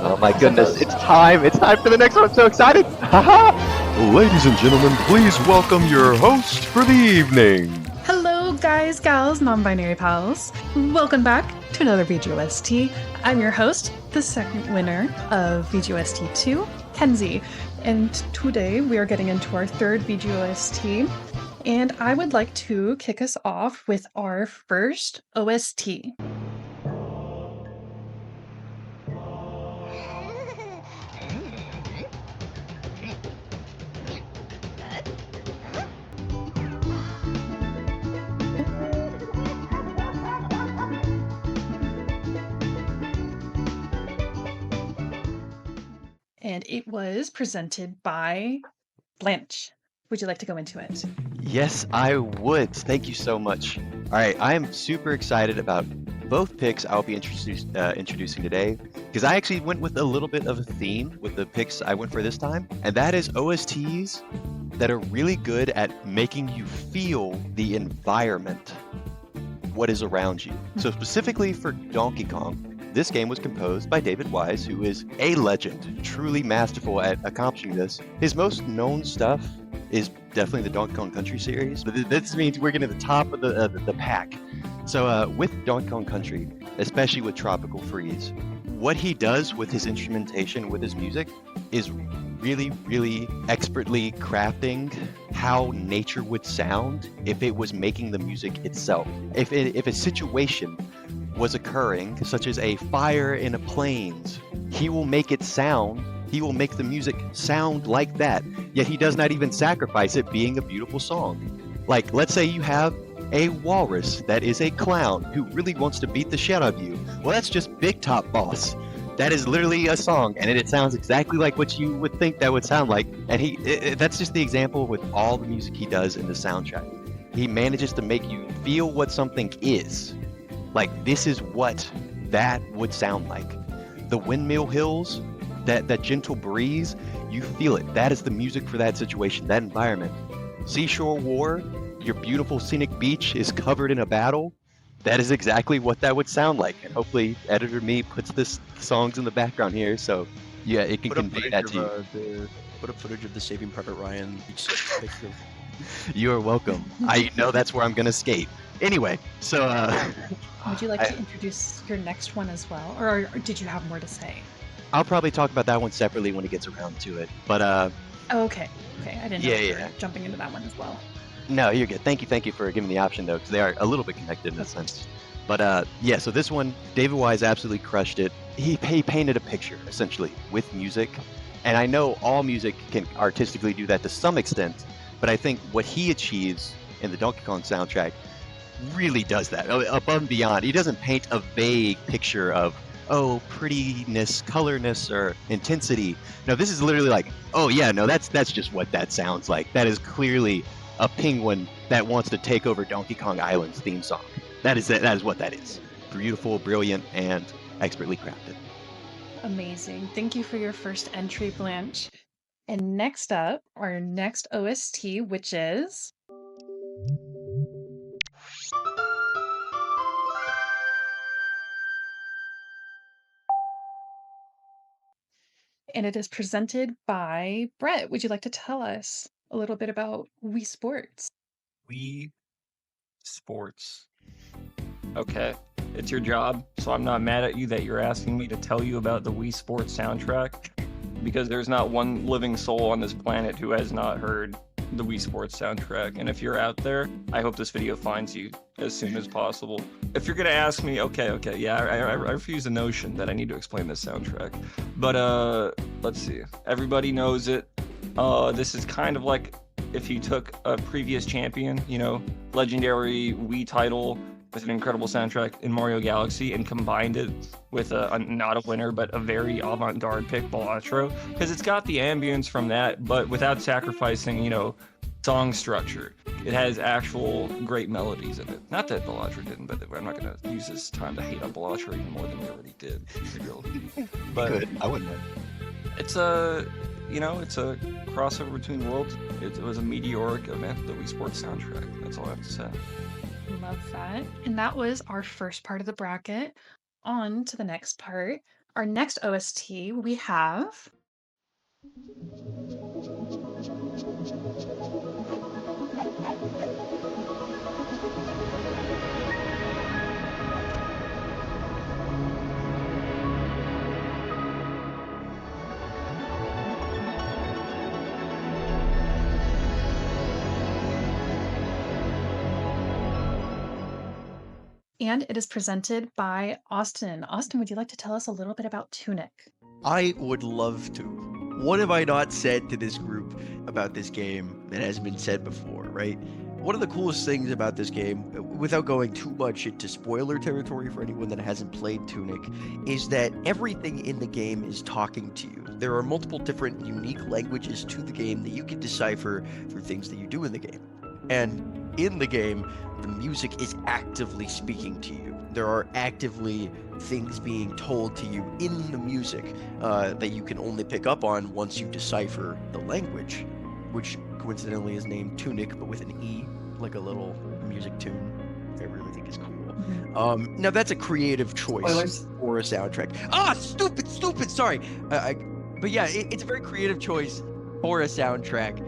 Oh my goodness, it's time! It's time for the next one! I'm so excited! Haha! Ladies and gentlemen, please welcome your host for the evening. Hello, guys, gals, non-binary pals. Welcome back to another VGOST. I'm your host, the second winner of VGOST 2, Kenzie. And today we are getting into our third VGOST. And I would like to kick us off with our first OST. And it was presented by Blanche. Would you like to go into it? Yes, I would. Thank you so much. Alright, I am super excited about both picks I'll be introducing today, because I actually went with a little bit of a theme with the picks I went for this time, and that is OSTs that are really good at making you feel the environment, what is around you. So specifically for Donkey Kong, this game was composed by David Wise, who is a legend, truly masterful at accomplishing this. His most known stuff is definitely the Donkey Kong Country series, but this means we're getting to the top of the pack. So with Donkey Kong Country, especially with Tropical Freeze, what he does with his instrumentation, with his music, is really, really expertly crafting how nature would sound if it was making the music itself. If a situation was occurring, such as a fire in a plains, he will make the music sound like that, yet he does not even sacrifice it being a beautiful song. Like, let's say you have a walrus that is a clown who really wants to beat the shit out of you. Well, that's just Big Top Boss. That is literally a song, and it sounds exactly like what you would think that would sound like. And that's just the example with all the music he does in the soundtrack. He manages to make you feel what something is. Like, this is what that would sound like. The windmill hills, that gentle breeze, you feel it. That is the music for that situation, that environment. Seashore War, your beautiful scenic beach is covered in a battle. That is exactly what that would sound like. And hopefully editor me puts this songs in the background here, so yeah, it can convey that to you. Put up footage of the Saving Private Ryan beach picture. You are welcome. I know that's where I'm gonna skate. Anyway, so Would you like to introduce your next one as well? Or did you have more to say? I'll probably talk about that one separately when it gets around to it. But Oh, okay. Okay, I didn't know you were yeah. jumping into that one as well. No, you're good. Thank you for giving the option though, because they are a little bit connected in a sense. But yeah, so this one, David Wise absolutely crushed it. He painted a picture essentially with music, and I know all music can artistically do that to some extent, but I think what he achieves in the Donkey Kong soundtrack really does that above and beyond. He doesn't paint a vague picture of, oh, prettiness, colorness, or intensity. No, this is literally like, oh yeah, no, that's just what that sounds like. That is clearly a penguin that wants to take over Donkey Kong Island's theme song. That is what that is. Beautiful, brilliant, and expertly crafted. Amazing. Thank you for your first entry, Blanche. And next up, our next OST, which is... And it is presented by Brett. Would you like to tell us a little bit about Wii Sports? Wii Sports. Okay, it's your job, so I'm not mad at you that you're asking me to tell you about the Wii Sports soundtrack, because there's not one living soul on this planet who has not heard the Wii Sports soundtrack. And if you're out there, I hope this video finds you as soon as possible. If you're gonna ask me, okay, yeah, I refuse the notion that I need to explain this soundtrack. But let's see. Everybody knows it. This is kind of like if you took a previous champion, legendary Wii title with an incredible soundtrack in Mario Galaxy and combined it with not a winner, but a very avant-garde pick, Balatro, because it's got the ambience from that, but without sacrificing, song structure. It has actual great melodies in it. Not that Balatro didn't, but I'm not going to use this time to hate on Balatro even more than we already did. But Good. I wouldn't know. It's a crossover between worlds. It was a meteoric event, the Wii Sports soundtrack. That's all I have to say. Love that. And that was our first part of the bracket. On to the next part. Our next OST we have. And it is presented by Austin. Austin, would you like to tell us a little bit about Tunic? I would love to. What have I not said to this group about this game that hasn't been said before, right? One of the coolest things about this game, without going too much into spoiler territory for anyone that hasn't played Tunic, is that everything in the game is talking to you. There are multiple different unique languages to the game that you can decipher through things that you do in the game. And in the game, the music is actively speaking to you. There are actively things being told to you in the music that you can only pick up on once you decipher the language, which coincidentally is named Tunic, but with an E, like a little music tune. I really think is cool. Now that's a creative choice for a soundtrack. Stupid. Sorry. But yeah, it's a very creative choice for a soundtrack.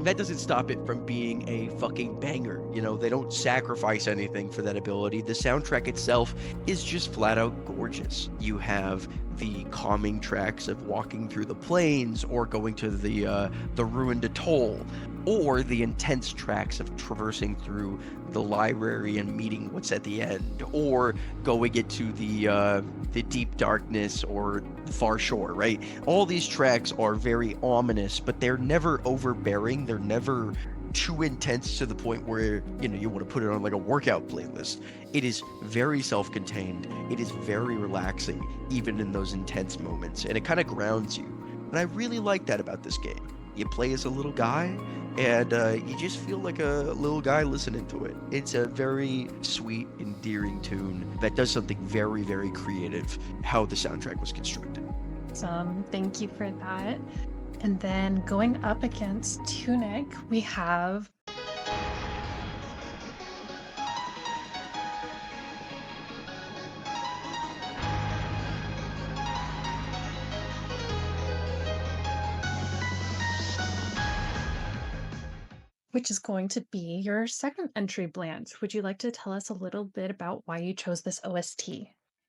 That doesn't stop it from being a fucking banger. You know, they don't sacrifice anything for that ability. The soundtrack itself is just flat out gorgeous. You have the calming tracks of walking through the plains or going to the ruined atoll, or the intense tracks of traversing through the library and meeting what's at the end, or going into the deep darkness or far shore, right? All these tracks are very ominous, but they're never overbearing. They're never too intense to the point where, you know, you want to put it on like a workout playlist. It is very self-contained. It is very relaxing, even in those intense moments, and it kind of grounds you. And I really like that about this game. You play as a little guy, and you just feel like a little guy listening to it. It's a very sweet, endearing tune that does something very, very creative, how the soundtrack was constructed. Awesome. Thank you for that. And then going up against Tunic, we have which is going to be your second entry, Blanche. Would you like to tell us a little bit about why you chose this OST?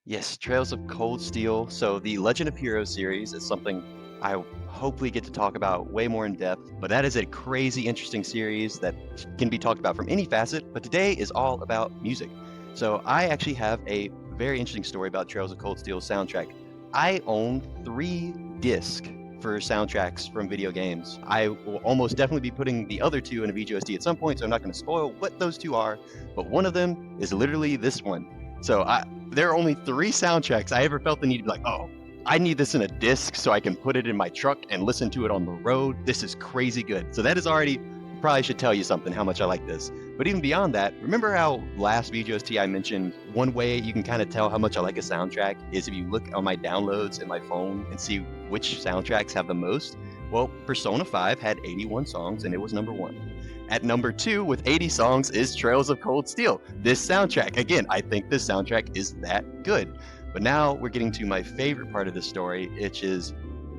Yes, Trails of Cold Steel. So the Legend of Heroes series is something I hopefully get to talk about way more in depth, but that is a crazy interesting series that can be talked about from any facet, but today is all about music. So I actually have a very interesting story about Trails of Cold Steel soundtrack. I own 3 discs for soundtracks from video games. I will almost definitely be putting the other 2 in a VGOST at some point, so I'm not going to spoil what those 2 are, but one of them is literally this one. So there are only 3 soundtracks I ever felt the need to be like, oh, I need this in a disc so I can put it in my truck and listen to it on the road. This is crazy good. So that is already, probably should tell you something, how much I like this. But even beyond that, remember how last VGOST I mentioned one way you can kind of tell how much I like a soundtrack is if you look on my downloads in my phone and see which soundtracks have the most? Well, Persona 5 had 81 songs and it was number 1. At number 2 with 80 songs is Trails of Cold Steel. This soundtrack, again, I think this soundtrack is that good. But now we're getting to my favorite part of the story, which is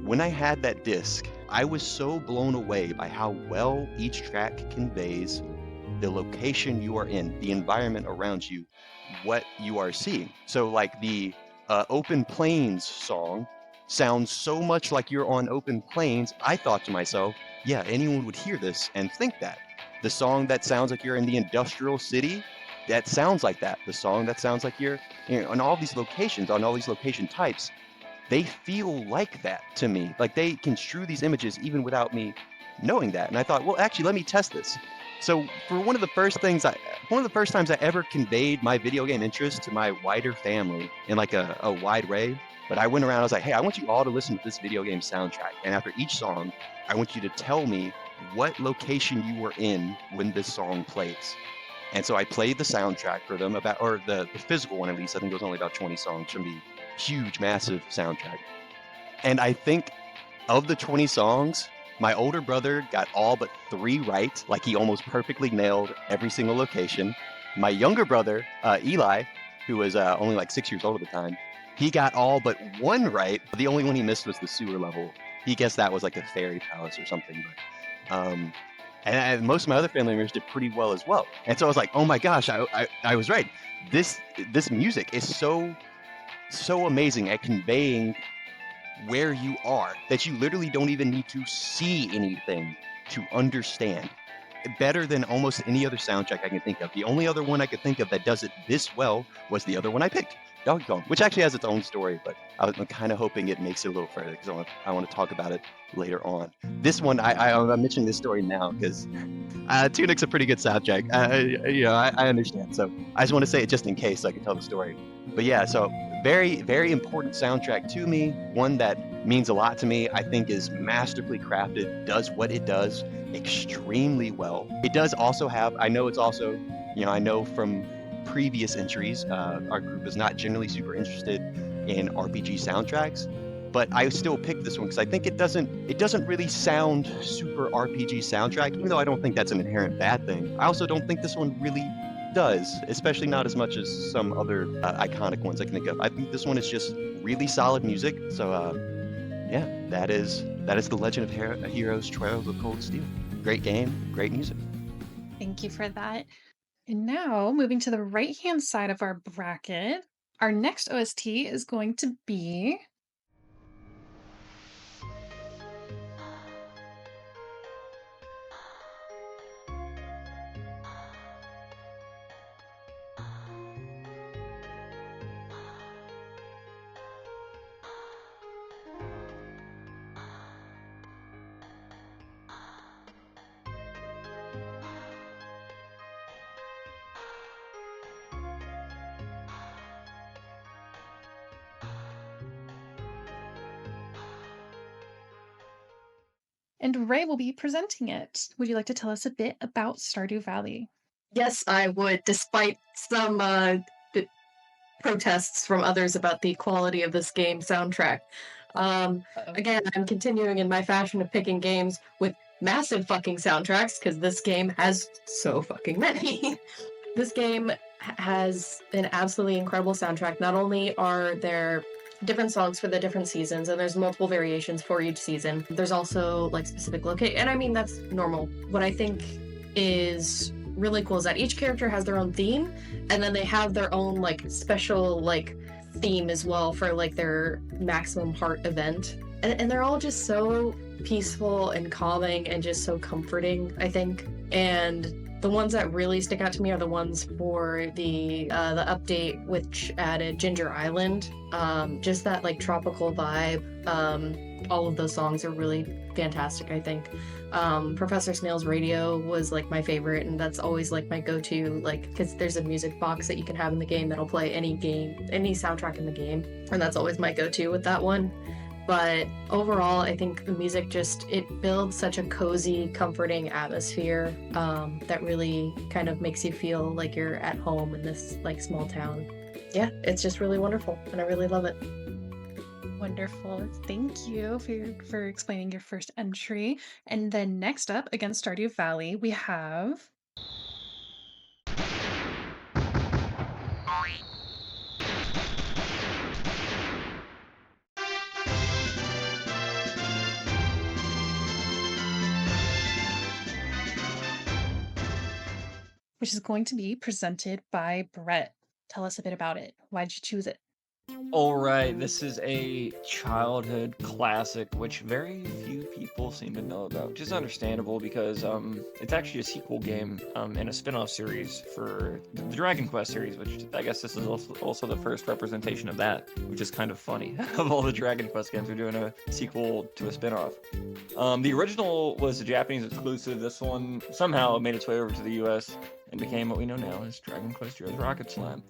when I had that disc, I was so blown away by how well each track conveys the location you are in, the environment around you, what you are seeing. So like the Open Plains song sounds so much like you're on open plains, I thought to myself, yeah, anyone would hear this and think that. The song that sounds like you're in the industrial city, that sounds like that. The song that sounds like you're, on all these locations, on all these location types, they feel like that to me. Like they construe these images even without me knowing that. And I thought, well, actually, let me test this. So for one of the first times I ever conveyed my video game interest to my wider family in like a wide way. But I went around, I was like, hey, I want you all to listen to this video game soundtrack. And after each song, I want you to tell me what location you were in when this song plays. And so I played the soundtrack for them, or the physical one at least. I think it was only about 20 songs from the huge, massive soundtrack. And I think of the 20 songs, my older brother got all but 3 right, like he almost perfectly nailed every single location. My younger brother, Eli, who was only like 6 years old at the time, He got all but one right. The only one he missed was the sewer level. He guessed that was like a fairy palace or something. But, and most of my other family members did pretty well as well. And so I was like, oh my gosh, I was right. This music is so amazing at conveying where you are that you literally don't even need to see anything to understand. Better than almost any other soundtrack I can think of. The only other one I could think of that does it this well was the other one I picked, Donkey Kong, which actually has its own story, but I'm kind of hoping it makes it a little further because I want to talk about it later on. This one, I'm mentioning this story now because Tunic's a pretty good soundtrack. I understand. So I just want to say it just in case so I can tell the story. But yeah, so very, very important soundtrack to me. One that means a lot to me. I think is masterfully crafted, does what it does extremely well. It does also have, I know from previous entries, our group is not generally super interested in RPG soundtracks, but I still picked this one because I think it doesn't really sound super RPG soundtrack, even though I don't think that's an inherent bad thing. I also don't think this one really does, especially not as much as some other iconic ones I can think of. I think this one is just really solid music. So yeah, that is The Legend of Heroes Trails of Cold Steel. Great game, great music. Thank you for that. And now, moving to the right-hand side of our bracket, our next OST is going to be and Ray will be presenting it. Would you like to tell us a bit about Stardew Valley? Yes, I would, despite some protests from others about the quality of this game soundtrack. Again, I'm continuing in my fashion of picking games with massive fucking soundtracks, because this game has so fucking many. This game has an absolutely incredible soundtrack. Not only are there different songs for the different seasons, and there's multiple variations for each season. There's also like specific location, and I mean that's normal. What I think is really cool is that each character has their own theme, and then they have their own like special like theme as well for like their maximum heart event, and they're all just so peaceful and calming and just so comforting, I think. And the ones that really stick out to me are the ones for the update, which added Ginger Island. Just that like tropical vibe. All of those songs are really fantastic, I think. Professor Snail's Radio was like my favorite, and that's always like my go-to, like because there's a music box that you can have in the game that'll play any soundtrack in the game, and that's always my go-to with that one. But overall, I think the music it builds such a cozy, comforting atmosphere that really kind of makes you feel like you're at home in this like small town. Yeah, it's just really wonderful, and I really love it. Wonderful. Thank you for explaining your first entry. And then next up, against Stardew Valley, we have which is going to be presented by Brett. Tell us a bit about it. Why did you choose it? All right, this is a childhood classic, which very few people seem to know about, which is understandable because it's actually a sequel game and a spin-off series for the Dragon Quest series, which I guess this is also the first representation of that, which is kind of funny. Of all the Dragon Quest games, we're doing a sequel to a spin-off. The original was a Japanese exclusive. This one somehow made its way over to the US and became what we know now as Dragon Quest Heroes Rocket Slam.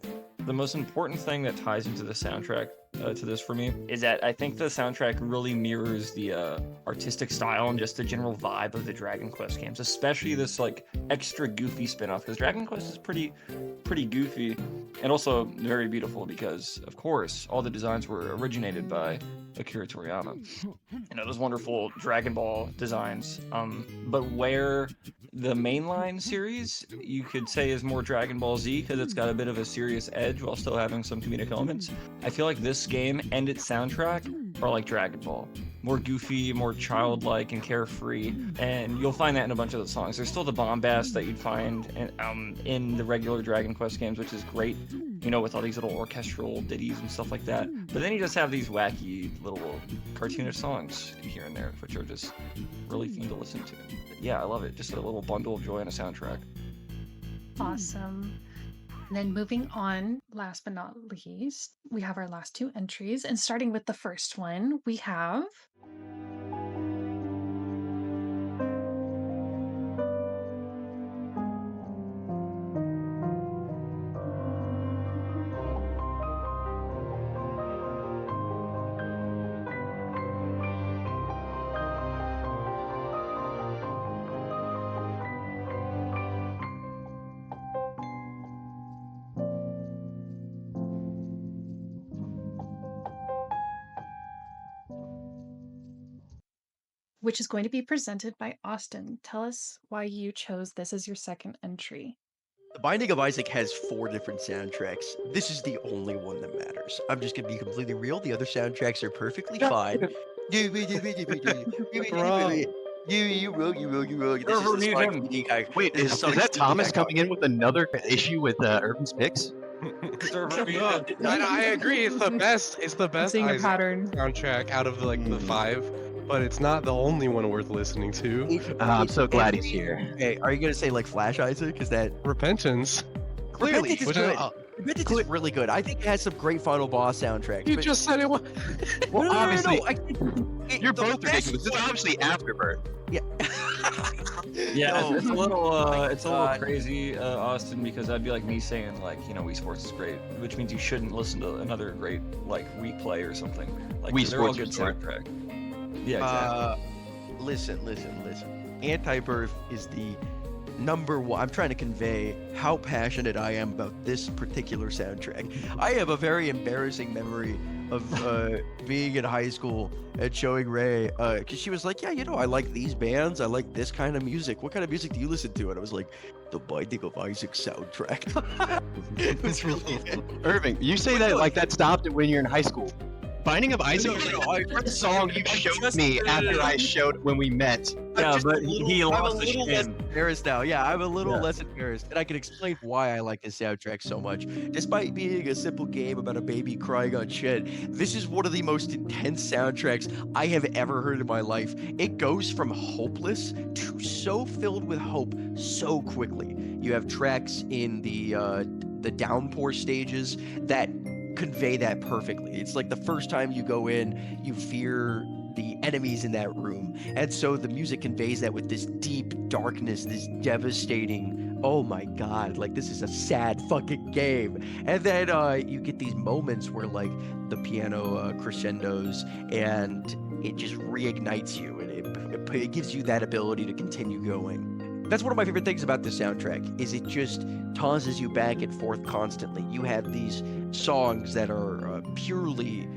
The most important thing that ties into the soundtrack to this for me is that I think the soundtrack really mirrors the artistic style and just the general vibe of the Dragon Quest games, especially this like extra goofy spin-off, because Dragon Quest is pretty goofy and also very beautiful because, of course, all the designs were originated by Akira Toriyama. Those wonderful Dragon Ball designs. But where the mainline series, you could say, is more Dragon Ball Z because it's got a bit of a serious edge while still having some comedic elements. I feel like this game and its soundtrack are like Dragon Ball. More goofy, more childlike and carefree, and you'll find that in a bunch of the songs. There's still the bombast that you'd find in the regular Dragon Quest games, which is great, with all these little orchestral ditties and stuff like that. But then you just have these wacky little cartoonish songs here and there, which are just really fun to listen to. But yeah, I love it. Just a little bundle of joy on a soundtrack. Awesome. And then moving on, last but not least, we have our last two entries. And starting with the first one, we have... which is going to be presented by Austin. Tell us why you chose this as your second entry. The Binding of Isaac has 4 different soundtracks. This is the only one that matters. I'm just gonna be completely real. The other soundtracks are perfectly fine. You roll. This is the smart meeting guy. Wait, is that Thomas coming in with another issue with Urban's picks? I agree. It's the best. It's the best Seeing a Isaac pattern. soundtrack out of the 5, but it's not the only one worth listening to. I'm so glad he's here. Hey, are you gonna say like Flash Isaac? Is that Repentance. clearly? Which is- Repentance is really good. I think it has some great final boss soundtracks. You but- just said it was. Well, No, obviously, the you're both best ridiculous. It's one- obviously Afterbirth. Yeah. Yeah, No. it's a little God. crazy, Austin, because that'd be like me saying like, Wii Sports is great, which means you shouldn't listen to another great like Replay or something. Like Wii they're all Sports good is great. soundtrack. Yeah, exactly. Listen. Antibirth is the number one. I'm trying to convey how passionate I am about this particular soundtrack. I have a very embarrassing memory of being in high school and showing Ray, because she was like, yeah, I like these bands. I like this kind of music. What kind of music do you listen to? And I was like, the Binding of Isaac soundtrack. It was really... Irving, you say that like that stopped when you're in high school. Binding of Isaac was No, the first song you showed me after I showed when we met. Yeah, just but a little- he I'm lost a the little less shame. embarrassed now. Yeah, I'm a little Yeah. less embarrassed, and I can explain why I like this soundtrack so much. Despite being a simple game about a baby crying on shit, this is one of the most intense soundtracks I have ever heard in my life. It goes from hopeless to so filled with hope so quickly. You have tracks in the downpour stages that convey that perfectly. It's like the first time you go in, you fear the enemies in that room, and so the music conveys that with this deep darkness, this devastating, oh my god, like this is a sad fucking game. And then you get these moments where like the piano crescendos and it just reignites you, and it gives you that ability to continue going. That's one of my favorite things about this soundtrack, is it just tosses you back and forth constantly. You have these songs that are purely,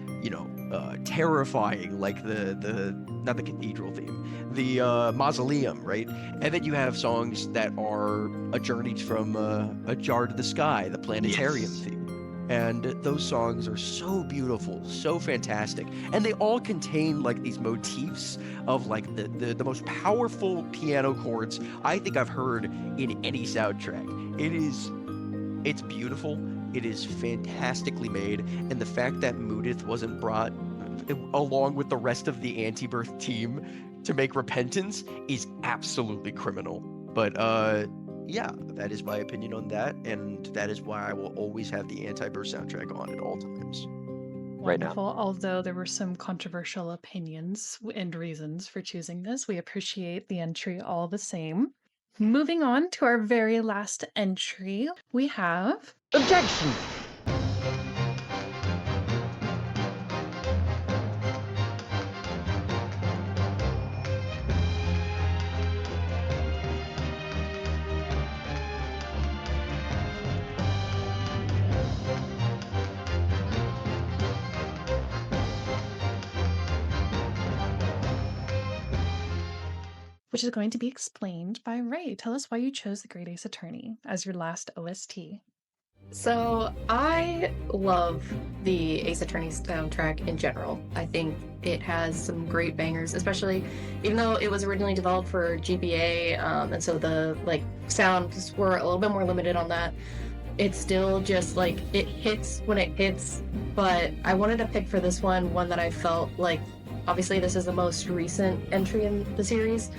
terrifying, like the not the cathedral theme, the mausoleum, right? And then you have songs that are a journey from a jar to the sky, the planetarium theme. And those songs are so beautiful, so fantastic. And they all contain like these motifs of like the most powerful piano chords I think I've heard in any soundtrack. It's beautiful. It is fantastically made. And the fact that Mudith wasn't brought along with the rest of the Antibirth team to make Repentance is absolutely criminal. But yeah, that is my opinion on that, and that is why I will always have the Antibirth soundtrack on at all times. Right now. Wonderful. Although there were some controversial opinions and reasons for choosing this, we appreciate the entry all the same. Moving on to our very last entry, we have... Objection! which is going to be explained by Ray. Tell us why you chose The Great Ace Attorney as your last OST. So I love the Ace Attorney soundtrack in general. I think it has some great bangers, especially even though it was originally developed for GBA, and so the sounds were a little bit more limited on that. It's still just it hits when it hits. But I wanted to pick for this one that I felt like, obviously this is the most recent entry in the series,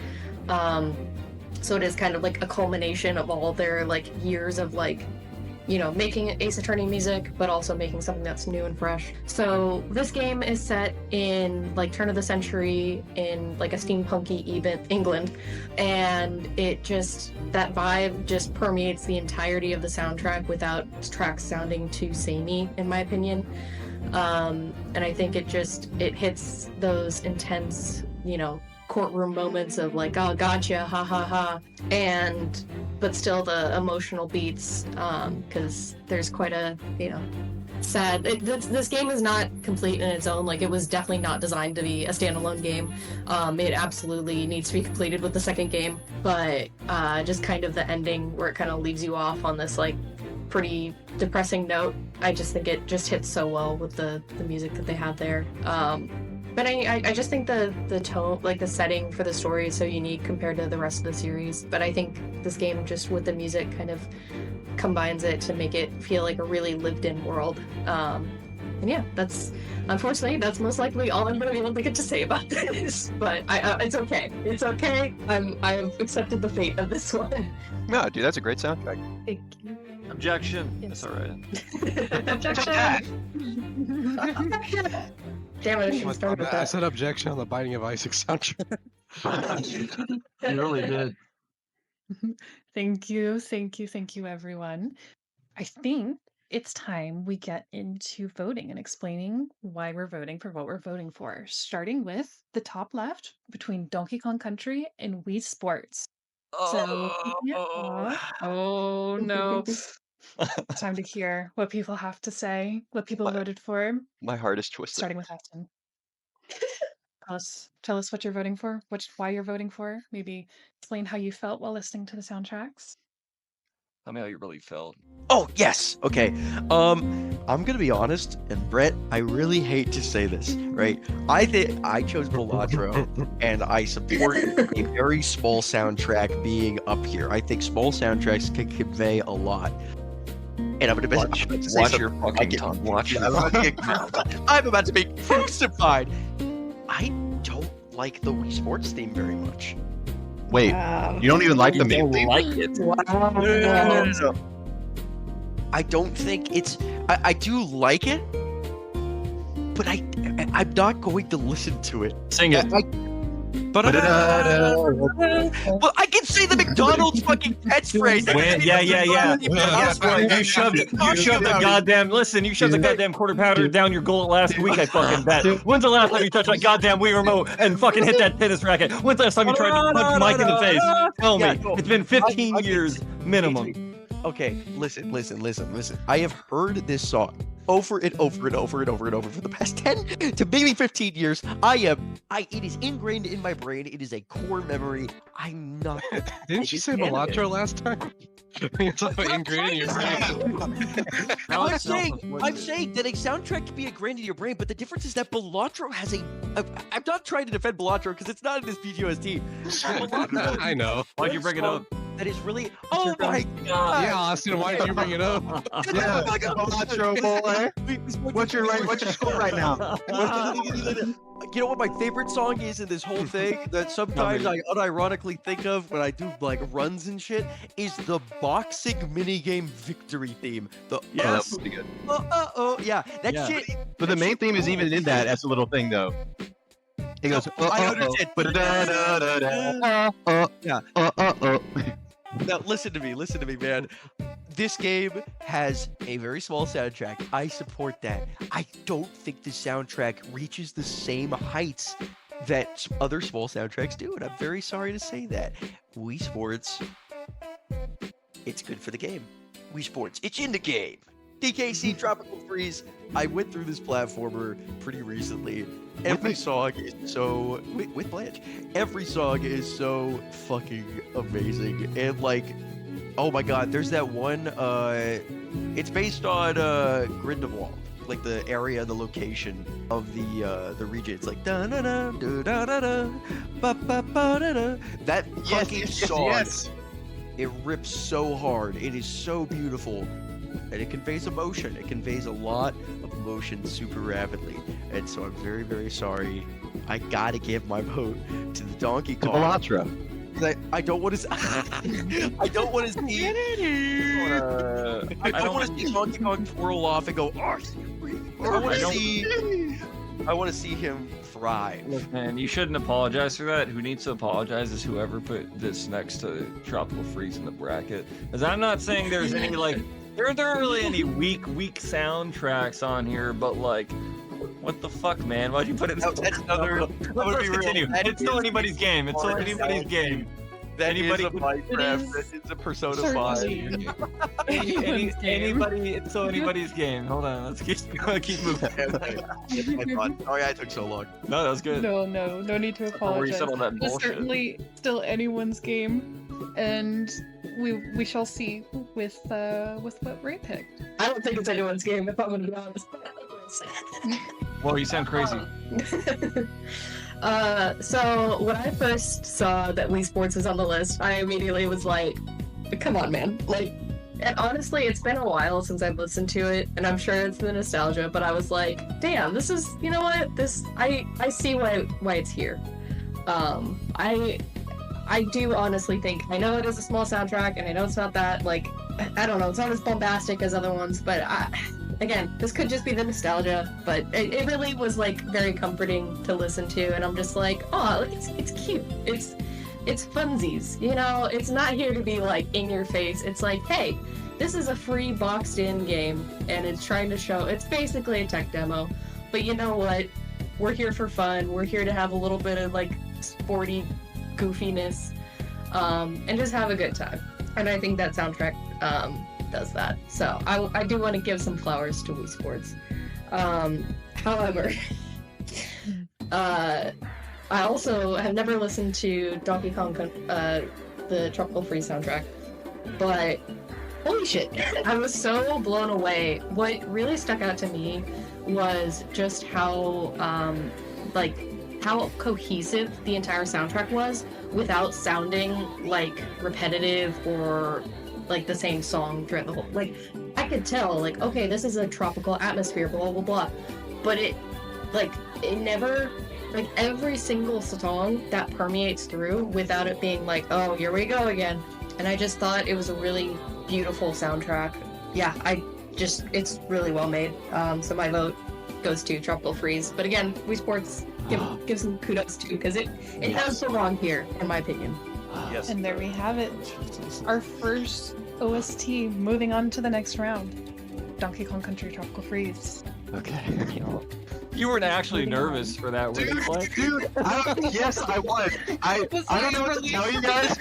so it is kind of a culmination of all their years of making Ace Attorney music, but also making something that's new and fresh. So this game is set in turn of the century in a steampunky England, and that vibe just permeates the entirety of the soundtrack without tracks sounding too samey, in my opinion. And I think it hits those intense, courtroom moments of oh, gotcha, ha ha ha, but still the emotional beats, because there's quite a sad. This game is not complete in its own. It was definitely not designed to be a standalone game. It absolutely needs to be completed with the second game, but just kind of the ending where it kind of leaves you off on this pretty depressing note. I just think it just hits so well with the music that they have there. But I just think the tone, the setting for the story is so unique compared to the rest of the series. But I think this game, just with the music, kind of combines it to make it feel like a really lived-in world. And yeah, unfortunately, that's most likely all I'm going to be able to get to say about this. But it's okay. It's okay. I have accepted the fate of this one. No, dude, that's a great soundtrack. Thank you. Objection. Yes. That's all right. Objection! Damn it, I should have started with I that. said objection on the Binding of Isaac soundtrack. You really did. Thank you, everyone. I think it's time we get into voting and explaining why we're voting for what we're voting for, starting with the top left between Donkey Kong Country and Wii Sports. Oh no. It's time to hear what people have to say, what people voted for, My heart is twisted. starting with Heston. Tell us what you're voting for, why you're voting for. Maybe explain how you felt while listening to the soundtracks. Tell me how you really felt. Oh, yes. Okay. I'm gonna be honest, and Brett, I really hate to say this, right? I think I chose Balatro, and I support a very small soundtrack being up here. I think small soundtracks can convey a lot. And I'm gonna Watch your fucking tongue. Watch your fucking I'm about to be crucified. I don't like the Wii Sports theme very much. Wait, you don't even like the main theme? like it. No. I don't think it's. I do like it, but I'm not going to listen to it. Sing it. Well, I can say the McDonald's fucking catchphrase. Yeah. You shoved the goddamn. Listen, you shoved the goddamn quarter pounder down your gullet last week. I fucking bet. When's the last time you touched that goddamn Wii remote and fucking hit that tennis racket? When's the last time you tried to punch Mike in the face? Tell me. It's been 15 years minimum. Okay, listen. I have heard this song over and over for the past 10 to maybe 15 years. It is ingrained in my brain. It is a core memory. I'm not. Didn't you say Balatro last time? It's ingrained in your brain. I'm saying that a soundtrack can be ingrained in your brain, but the difference is that Balatro has I'm not trying to defend Balatro because it's not in this VGOST. I know. Why'd you bring it up? That is really. Oh my god! Yeah, Austin, why did you bring it up? Yeah, Balatro boy. What's your score right now? You know what my favorite song is in this whole thing that sometimes I unironically think of when I do runs and shit is the boxing minigame victory theme. That's pretty good. Yeah, that shit. But the main theme is even in that as a little thing though. It goes. I understand. Yeah. Now listen to me, man. This game has a very small soundtrack. I support that. I don't think the soundtrack reaches the same heights that other small soundtracks do, and I'm very sorry to say that. Wii Sports, it's good for the game. Wii Sports, it's in the game. DKC Tropical Freeze. I went through this platformer pretty recently, Every song is so with Blanche. Every song is so fucking amazing, and like, oh my god, there's that one. It's based on Grindelwald, like the area, the location of the region. It's like da da da da da da ba ba ba da da. That fucking song. Yes. It rips so hard. It is so beautiful, and it conveys emotion. It conveys a lot of emotion super rapidly. And so I'm very, very sorry. I gotta give my vote to the Donkey Kong. Balatro. I don't want to. I don't want to see. I don't want to see Donkey Kong twirl off and go. I want to see him thrive. Look, man, you shouldn't apologize for that. Who needs to apologize is whoever put this next to Tropical Freeze in the bracket. Because I'm not saying there's any like there aren't really any weak soundtracks on here, but like, what the fuck, man? Why'd you put it? That's another. Let's continue. It's still anybody's game. It's still anybody's game. Anybody Anybody is a Minecraft. That is a Persona 5. Anybody, it's still anybody's game. Hold on, let's keep moving. Sorry, I took so long. No, that was good. No need to Before you apologize. said all that It's bullshit. certainly still anyone's game, and we shall see with what Ray picked. I don't think it's anyone's game, if I'm gonna be honest. Well, you sound crazy. So when I first saw that Wii Sports is on the list, I immediately was like, come on, man. Like, and honestly, it's been a while since I've listened to it, and I'm sure it's the nostalgia, but I was like, damn, this is, you know what? I see why it's here. I do honestly think, I know it is a small soundtrack, and I know it's not that, like, I don't know, it's not as bombastic as other ones, but again, this could just be the nostalgia, but it really was like very comforting to listen to, and I'm just like, oh, it's cute. It's funsies, you know. It's not here to be like in your face. It's like, hey, this is a free boxed in game, and it's trying to show. It's basically a tech demo, but you know what? We're here for fun. We're here to have a little bit of like sporty goofiness, and just have a good time. And I think that soundtrack does that. So I do want to give some flowers to Wii Sports. However, I also have never listened to Donkey Kong, the Tropical Freeze soundtrack, but holy shit, I was so blown away. What really stuck out to me was just how how cohesive the entire soundtrack was without sounding like repetitive or like the same song throughout the whole, like, I could tell, like, okay, this is a tropical atmosphere, blah blah blah, but it never, like, every single song that permeates through without it being like, oh, here we go again. And I just thought it was a really beautiful soundtrack. Yeah, it's really well made. So my vote goes to Tropical Freeze. But again, Wii Sports, give some kudos to, because it does belong here, in my opinion. Yes. And there we have it. Our first OST moving on to the next round. Donkey Kong Country Tropical Freeze. Okay. You weren't actually nervous for that, were you? Dude, yes, I was. I don't know what to tell you guys.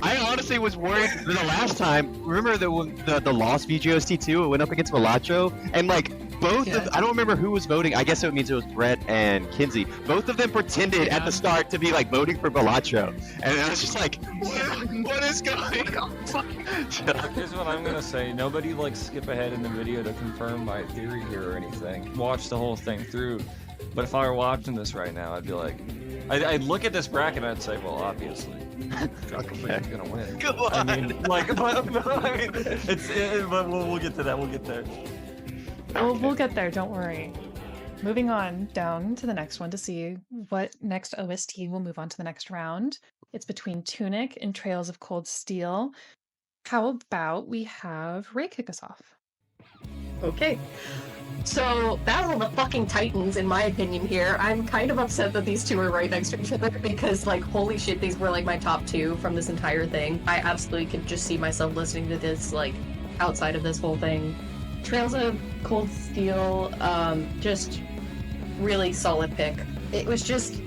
I honestly was worried the last time. Remember the lost VGOST 2? It went up against Balatro, and like both of, I don't remember who was voting. I guess it means it was Brett and Kinsey. Both of them pretended at the start to be like voting for Balatro, and I was just like, what is going on? Here's what I'm gonna say. Nobody like skip ahead in the video to confirm my theory here or anything. Watch the whole thing through. But if I were watching this right now, I'd be like, I'd look at this bracket and I'd say, well, obviously, Freeze gonna win. Come on. I mean, like, but I mean, but we'll get to that. We'll get there. We'll get there, don't worry. Moving on down to the next one to see what next OST will move on to the next round. It's between Tunic and Trails of Cold Steel. How about we have Ray kick us off? Okay. So, Battle of the fucking Titans, in my opinion here. I'm kind of upset that these two are right next to each other because, like, holy shit, these were, like, my top two from this entire thing. I absolutely could just see myself listening to this, like, outside of this whole thing. Trails of Cold Steel, just really solid pick. It was just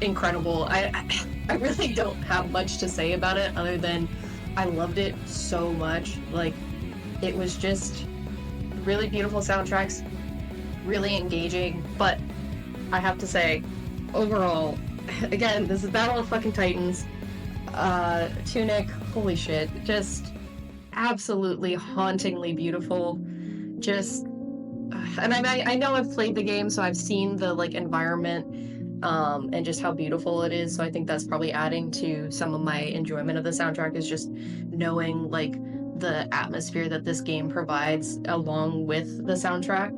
incredible. I really don't have much to say about it other than I loved it so much. Like, it was just really beautiful soundtracks, really engaging, but I have to say, overall, again, this is Battle of fucking Titans. Tunic, holy shit, just absolutely hauntingly beautiful. Just, and I know I've played the game, so I've seen the like environment, and just how beautiful it is. So I think that's probably adding to some of my enjoyment of the soundtrack, is just knowing like the atmosphere that this game provides along with the soundtrack.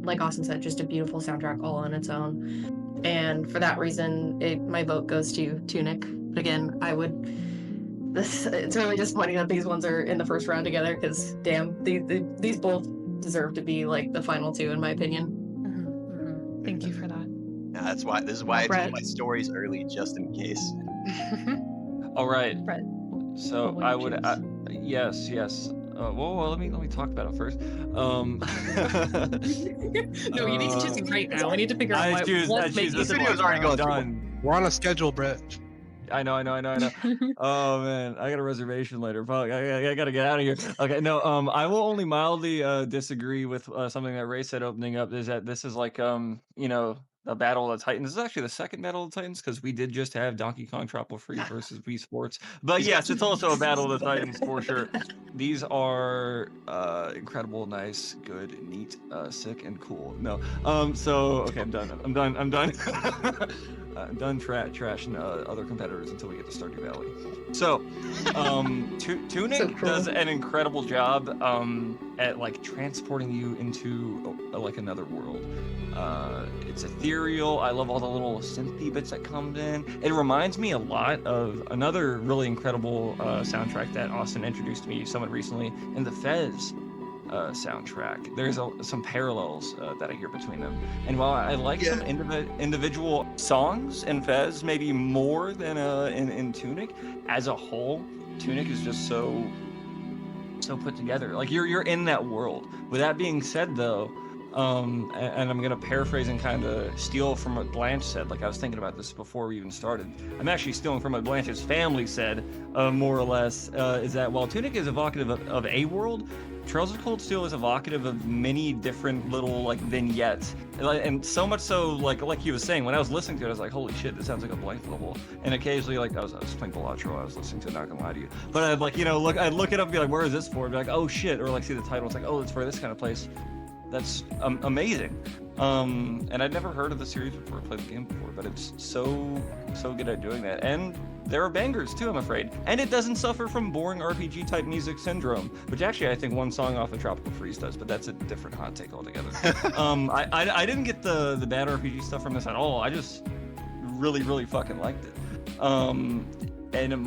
Like Austin said, just a beautiful soundtrack all on its own. And for that reason, my vote goes to Tunic. But again, it's really disappointing that these ones are in the first round together, because damn, these both deserve to be like the final two, in my opinion. Thank you for that. Yeah, this is why I told my stories early, just in case. All right. Brett, So what I would you would, yes. Well, let me talk about it first. No, you need to choose right now. We need to figure out I choose what makes this The video's already one. going through. Done. We're on a schedule, Brett. I know. Oh man, I got a reservation later. Fuck, I gotta get out of here. Okay, no, I will only mildly disagree with something that Ray said opening up. Is that this is like the Battle of the Titans. This is actually the second Battle of the Titans, because we did just have Donkey Kong Tropical Freeze versus Wii Sports. But yes, it's also a Battle of the Titans for sure. These are incredible, nice, good, neat, sick, and cool. No, so okay, I'm done. I'm done. I'm done trashing other competitors until we get to Stardew Valley. So, Tunic So cool. does an incredible job at like transporting you into like another world. It's ethereal. I love all the little synthy bits that come in. It reminds me a lot of another really incredible soundtrack that Austin introduced me somewhat recently, in the Fez soundtrack. There's some parallels that I hear between them. And while I like some individual songs in Fez, maybe more than in Tunic, as a whole, Tunic is just so put together. Like you're in that world. With that being said, though, and I'm gonna paraphrase and kind of steal from what Blanche said. Like I was thinking about this before we even started. I'm actually stealing from what Blanche's family said, more or less, is that while Tunic is evocative of a world, Trails of Cold Steel is evocative of many different little like vignettes, and so much so like he was saying, when I was listening to it, I was like, holy shit, this sounds like a blank level. And occasionally, like I was playing Balatro, I was listening to it, not gonna lie to you, but I'd like I'd look it up and be like, where is this for? And be like, oh shit, or like see the title, it's like, oh, it's for this kind of place. That's amazing. And I'd never heard of the series before, played the game before, but it's so good at doing that. And there are bangers too, I'm afraid. And it doesn't suffer from boring RPG type music syndrome, which actually I think one song off of Tropical Freeze does, but that's a different hot take altogether. I didn't get the bad RPG stuff from this at all. I just really fucking liked it. And it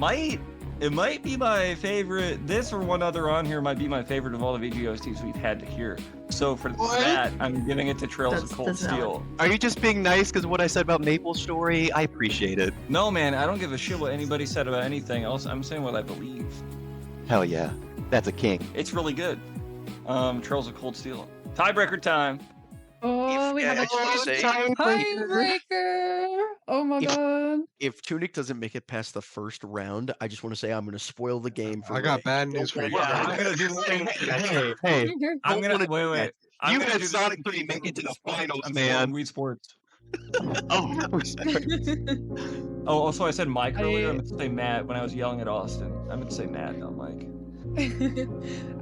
might be my favorite. This or one other on here might be my favorite of all the VGOSTs we've had to hear. So for that, I'm giving it to Trails of Cold Steel. Are you just being nice because of what I said about Maple Story? I appreciate it. No, man, I don't give a shit what anybody said about anything else. I'm saying what I believe. Hell yeah, that's a king. It's really good. Trails of Cold Steel. Tiebreaker time. Oh, we have a tiebreaker. Oh my god. If Tunic doesn't make it past the first round, I just want to say I'm going to spoil the game for I got Ray. bad news for you. Yeah, I'm gonna do the same thing. Hey, I'm gonna wait. I'm you gonna had do Sonic 3 make it to the finals, I'm man. Wii Sports. Oh, Oh, also I said Mike earlier. I meant to say Matt when I was yelling at Austin. I meant to say Matt, not Mike.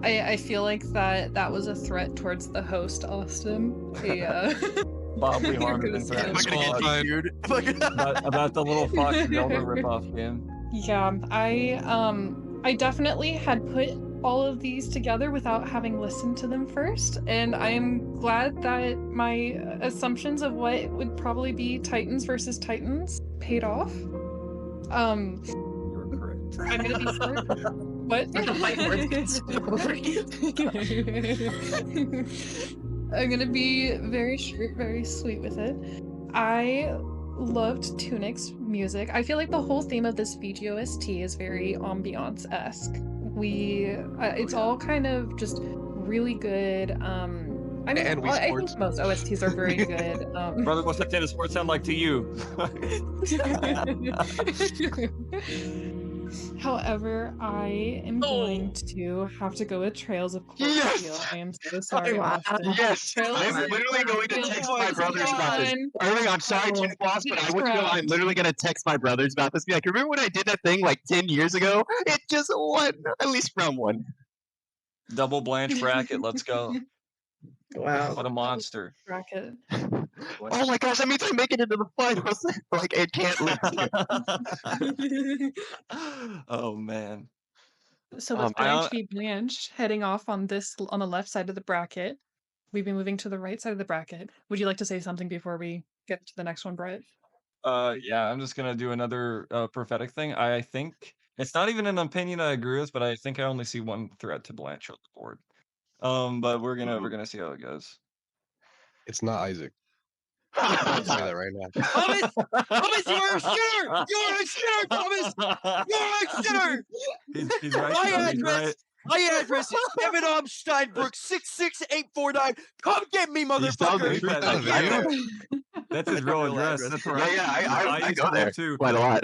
I feel like that was a threat towards the host, Austin. Bob Lee Harmon You're gonna about the little Fox Zelda ripoff game. Yeah, I definitely had put all of these together without having listened to them first, and I am glad that my assumptions of what would probably be Titans versus Titans paid off. You're correct. I'm gonna be smart. What? I'm gonna be very short, very sweet with it. I loved Tunic's music. I feel like the whole theme of this VGOST is very ambiance-esque. It's all kind of just really good. I mean, And Wii I Sports. think most OSTs are very good. Brother, what's that tennis sport sound like to you? However, I am going to have to go with Trails of Cold Yes! Steel. I am so sorry, wow. Austin. Yes, Trails I'm of literally going to Cold text Steel my is brothers about this. gone. Irving, I'm sorry, Oh, Tunic Boss, but I want you to know crap. I'm literally going to text my brothers about this. Be like, remember when I did that thing like 10 years ago? It just won, at least from one. Double Blanche bracket. Let's go. Wow. What a monster. Bracket. Oh my gosh, that means I make it into the finals. Like, it can't lose. Oh man. So with I Blanche don't- v Blanche heading off on the left side of the bracket, we've been moving to the right side of the bracket. Would you like to say something before we get to the next one, Brett? Yeah, I'm just gonna do another prophetic thing. I think it's not even an opinion I agree with, but I think I only see one threat to Blanche on the board. But we're gonna see how it goes. It's not Isaac. I'll say that right now. Thomas, you're a shitter. You're a shitter, Thomas. You're a shitter. He's right. My though, he's address, right. my address is Kevin Steinbrook 66849. Come get me, You spelled the motherfucker. truth That's out of you. That's his real Real address. address. That's where Yeah, I used go to live there too. quite a lot.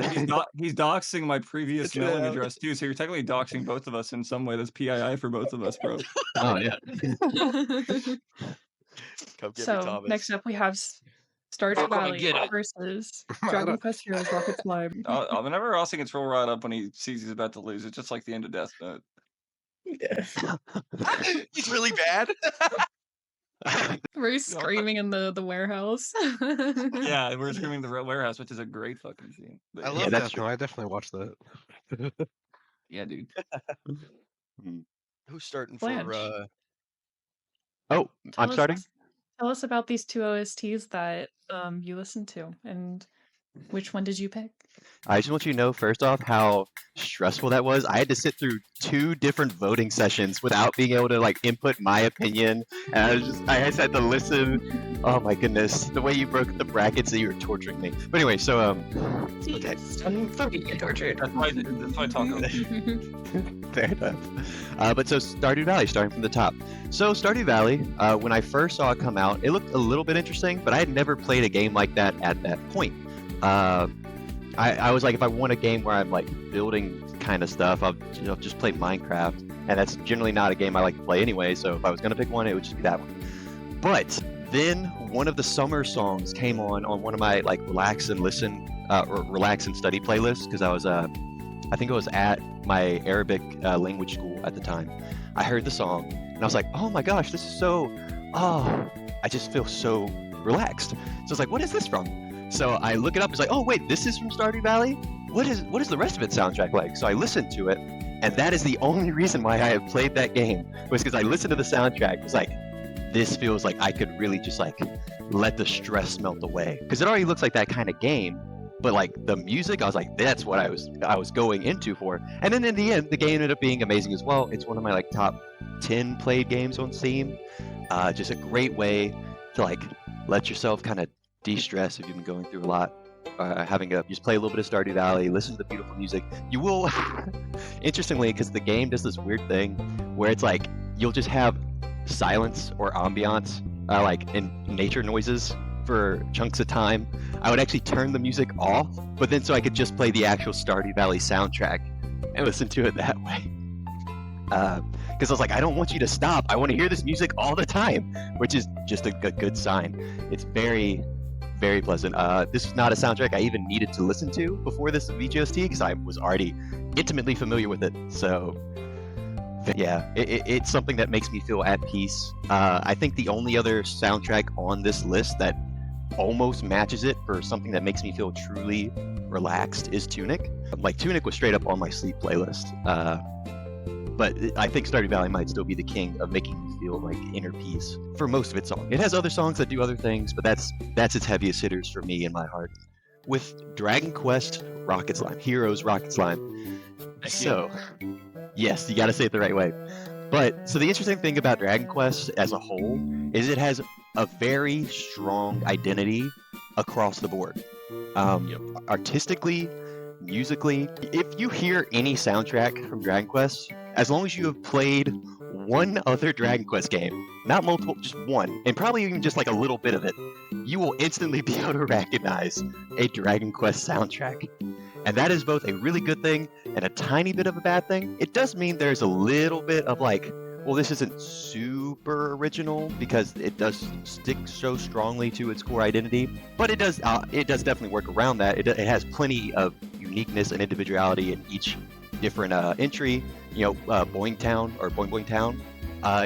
He's doxing my previous Check it mailing out. address too, so you're technically doxing both of us in some way. That's PII for both of us, bro. Oh, yeah. Come get me, So Thomas. next up we have Stardew Come Valley get it. versus I Dragon don't- Quest Heroes Rocket Slime. Whenever Austin gets real right up when he sees he's about to lose, it's just like the end of Death Note. He's really bad. Where he's screaming in the warehouse. Yeah, we're screaming the warehouse, which is a great fucking scene. But I yeah, love that's that. true. No, I definitely watched that. yeah, dude. Who's starting Blanche. for? Oh, I'm Tell starting? Tell us about these two OSTs that you listened to, and which one did you pick? I just want you to know, first off, how stressful that was. I had to sit through 2 different voting sessions without being able to like input my opinion, and I just had to listen. Oh my goodness, the way you broke the brackets, that you were torturing me. But anyway, so okay. I'm fucking get tortured. That's why I talk about Fair enough. But so Stardew Valley, starting from the top. So Stardew Valley, when I first saw it come out, it looked a little bit interesting, but I had never played a game like that at that point. I was like, if I want a game where I'm like building kind of stuff, I'll just play Minecraft, and that's generally not a game I like to play anyway. So if I was gonna pick one, it would just be that one. But then one of the summer songs came on one of my like relax and listen or relax and study playlists, because I was I think I was at my Arabic language school at the time. I heard the song and I was like, oh my gosh, this is so, I just feel so relaxed. So I was like, what is this from? So I look it up. It's like, oh wait, this is from Stardew Valley. What is the rest of its soundtrack like? So I listened to it, and that is the only reason why I have played that game, was because I listened to the soundtrack. It was like, this feels like I could really just like let the stress melt away, because it already looks like that kind of game. But like the music, I was like, that's what I was going into for. And then in the end, the game ended up being amazing as well. It's one of my like top 10 played games on Steam. Just a great way to like let yourself kind of de-stress if you've been going through a lot. Just play a little bit of Stardew Valley, listen to the beautiful music. You will, interestingly, because the game does this weird thing where it's like you'll just have silence or ambiance, like in nature noises for chunks of time. I would actually turn the music off, but then so I could just play the actual Stardew Valley soundtrack and listen to it that way. Because I was like, I don't want you to stop. I want to hear this music all the time, which is just a good sign. It's very, very pleasant. This is not a soundtrack I even needed to listen to before this VGOST, because I was already intimately familiar with it. So yeah, it's something that makes me feel at peace. I think the only other soundtrack on this list that almost matches it for something that makes me feel truly relaxed is Tunic. Like, Tunic was straight up on my sleep playlist. But I think Stardew Valley might still be the king of making me feel like inner peace for most of its songs. It has other songs that do other things, but that's its heaviest hitters for me in my heart. With Dragon Quest Rocket Slime, Heroes Rocket Slime. So, yes, you gotta say it the right way. But, so the interesting thing about Dragon Quest as a whole is it has a very strong identity across the board. Artistically, musically, if you hear any soundtrack from Dragon Quest, as long as you have played one other Dragon Quest game, not multiple, just one, and probably even just like a little bit of it, you will instantly be able to recognize a Dragon Quest soundtrack. And that is both a really good thing and a tiny bit of a bad thing. It does mean there's a little bit of like, well, this isn't super original because it does stick so strongly to its core identity, but it does definitely work around that. It has plenty of uniqueness and individuality in each different entry. You know, Boing Town or Boing Boing Town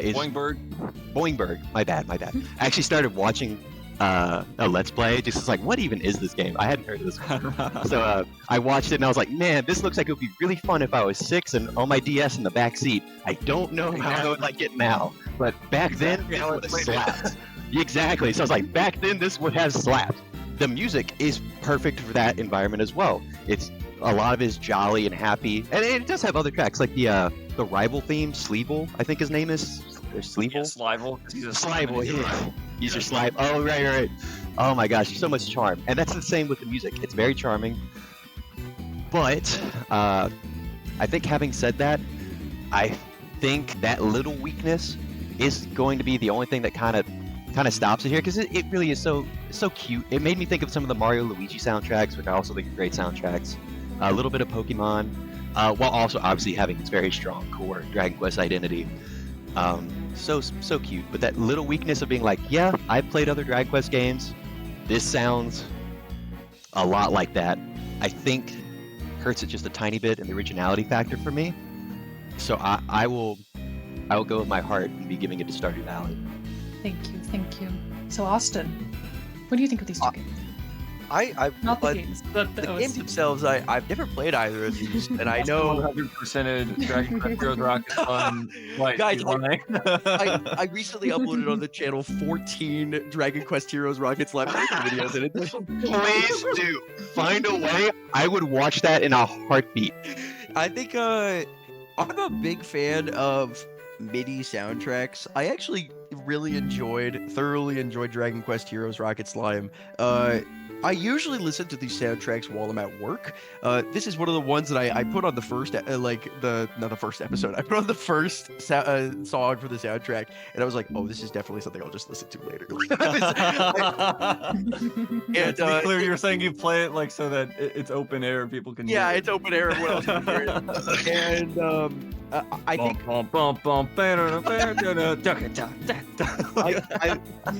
is Boingburg. My bad. I actually started watching a Let's Play. Just like, what even is this game? I hadn't heard of this one. So I watched it and I was like, man, this looks like it would be really fun if I was 6 and on my DS in the back seat. I don't know how I would like it now, but back then it would have slapped. Exactly. So I was like, back then this would have slapped. The music is perfect for that environment as well. It's a lot of it is jolly and happy, and it does have other tracks like the rival theme, Sleevel, I think his name is. Sleevel? Yeah, Slivel. He's a Slivel, yeah. He's your Slive. Oh, right. Oh my gosh, so much charm. And that's the same with the music. It's very charming. But I think having said that, I think that little weakness is going to be the only thing that kind of stops it here, because it really is so cute. It made me think of some of the Mario Luigi soundtracks, which I also think are great soundtracks. A little bit of Pokemon, while also obviously having its very strong core Dragon Quest identity. So cute, but that little weakness of being like, yeah, I've played other Dragon Quest games. This sounds a lot like that. I think hurts it just a tiny bit in the originality factor for me. So I will go with my heart and be giving it to Stardew Valley. Thank you. So Austin, what do you think of these two games? Not the games, but the games themselves. I've never played either of these, and I know 100% Dragon Quest Heroes Rocket Fun. Guys, I recently uploaded on the channel 14 Dragon Quest Heroes Rocket Slap videos, and Please do find a way. I would watch that in a heartbeat. I think I'm a big fan of MIDI soundtracks. I actually thoroughly enjoyed Dragon Quest Heroes Rocket Slime. I usually listen to these soundtracks while I'm at work. This is one of the ones that I put on the first, not the first episode. I put on the first song for the soundtrack, and I was like, oh, this is definitely something I'll just listen to later. And to be clear, you're saying you play it like so that it's open air and people can. Yeah, it's open air. What else can hear it? And I think I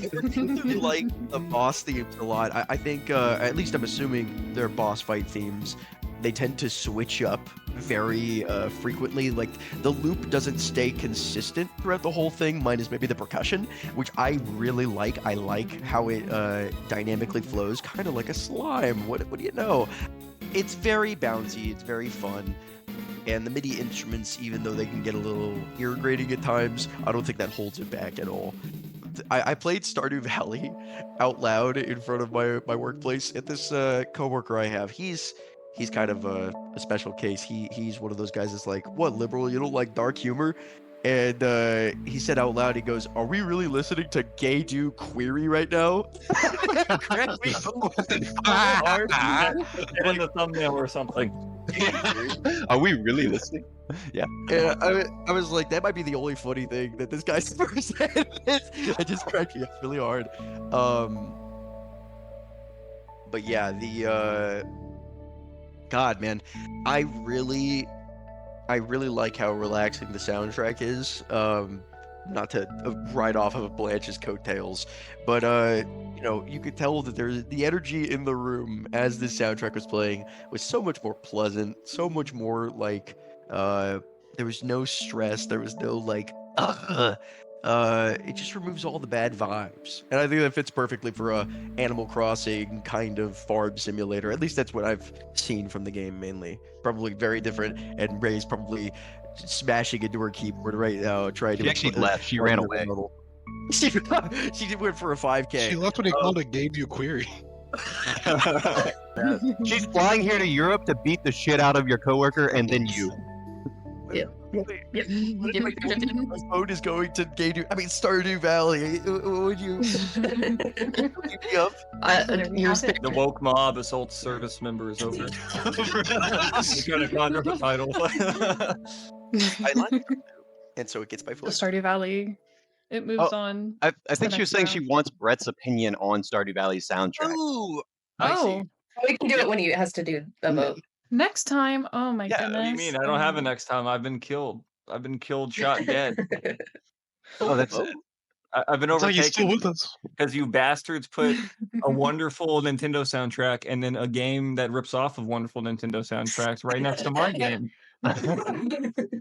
particularly like the boss themes a lot. I think, at least I'm assuming their boss fight themes, they tend to switch up very frequently. Like, the loop doesn't stay consistent throughout the whole thing, minus maybe the percussion, which I really like. I like how it dynamically flows, kind of like a slime. What do you know? It's very bouncy. It's very fun. And the MIDI instruments, even though they can get a little irritating at times, I don't think that holds it back at all. I played Stardew Valley out loud in front of my workplace, and this coworker I have, he's kind of a special case. He's one of those guys that's like, what, liberal, you don't like dark humor? And he said out loud, he goes, are we really listening to Gay Do Query right now? Cracked me so hard. In the thumbnail or something. Are we really listening? Yeah. Yeah, I was like, that might be the only funny thing that this guy's ever said. It just cracked me up really hard. But yeah, God, man, I really like how relaxing the soundtrack is. Not to ride off of Blanche's coattails, but you could tell that there's the energy in the room as this soundtrack was playing was so much more pleasant, so much more like there was no stress, there was no like it just removes all the bad vibes, and I think that fits perfectly for a Animal Crossing kind of farm simulator. At least that's what I've seen from the game mainly. Probably very different, and Ray's probably smashing into her keyboard right now, trying to. She actually left. She ran away. She went for a 5K. She left when he called it Gave You Query. She's flying here to Europe to beat the shit out of your coworker, and then you. Yeah. This mode is going to Stardew Valley. Would you be up? The woke mob assaults service members over. It's gonna conjure the title. I like it, and so it gets my The foot. Stardew Valley, it moves on. I think she was saying she wants Brett's opinion on Stardew Valley's soundtrack. Oh, Oh, we can do it when he has to do the vote. Next time. Oh my Yeah, what do goodness. What do you mean? I don't have a next time. I've been killed. I've been killed, shot dead. Oh, that's I've been That's how he's still overtaken with us. because you bastards put a wonderful Nintendo soundtrack and then a game that rips off of wonderful Nintendo soundtracks right next to my game. So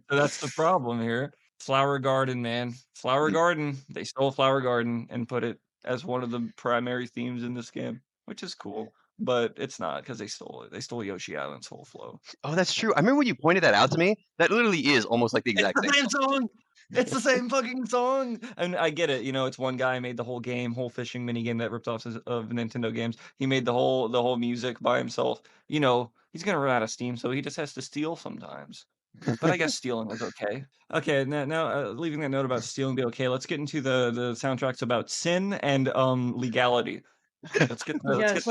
that's the problem here. Flower Garden, man. Flower Garden. They stole Flower Garden and put it as one of the primary themes in this game, which is cool. But it's not because they stole it. They stole Yoshi Island's whole flow. Oh, that's true. I remember when you pointed that out to me. That literally is almost like the It's exact the same. same song. It's the same fucking song. And I get it. You know, it's one guy made the whole game, whole fishing mini game that ripped off of Nintendo games. He made the whole music by himself. You know, he's gonna run out of steam, so he just has to steal sometimes. But I guess stealing is okay. Okay, now leaving that note about stealing be okay. Let's get into the soundtracks about sin and legality. Let's get to, Yes,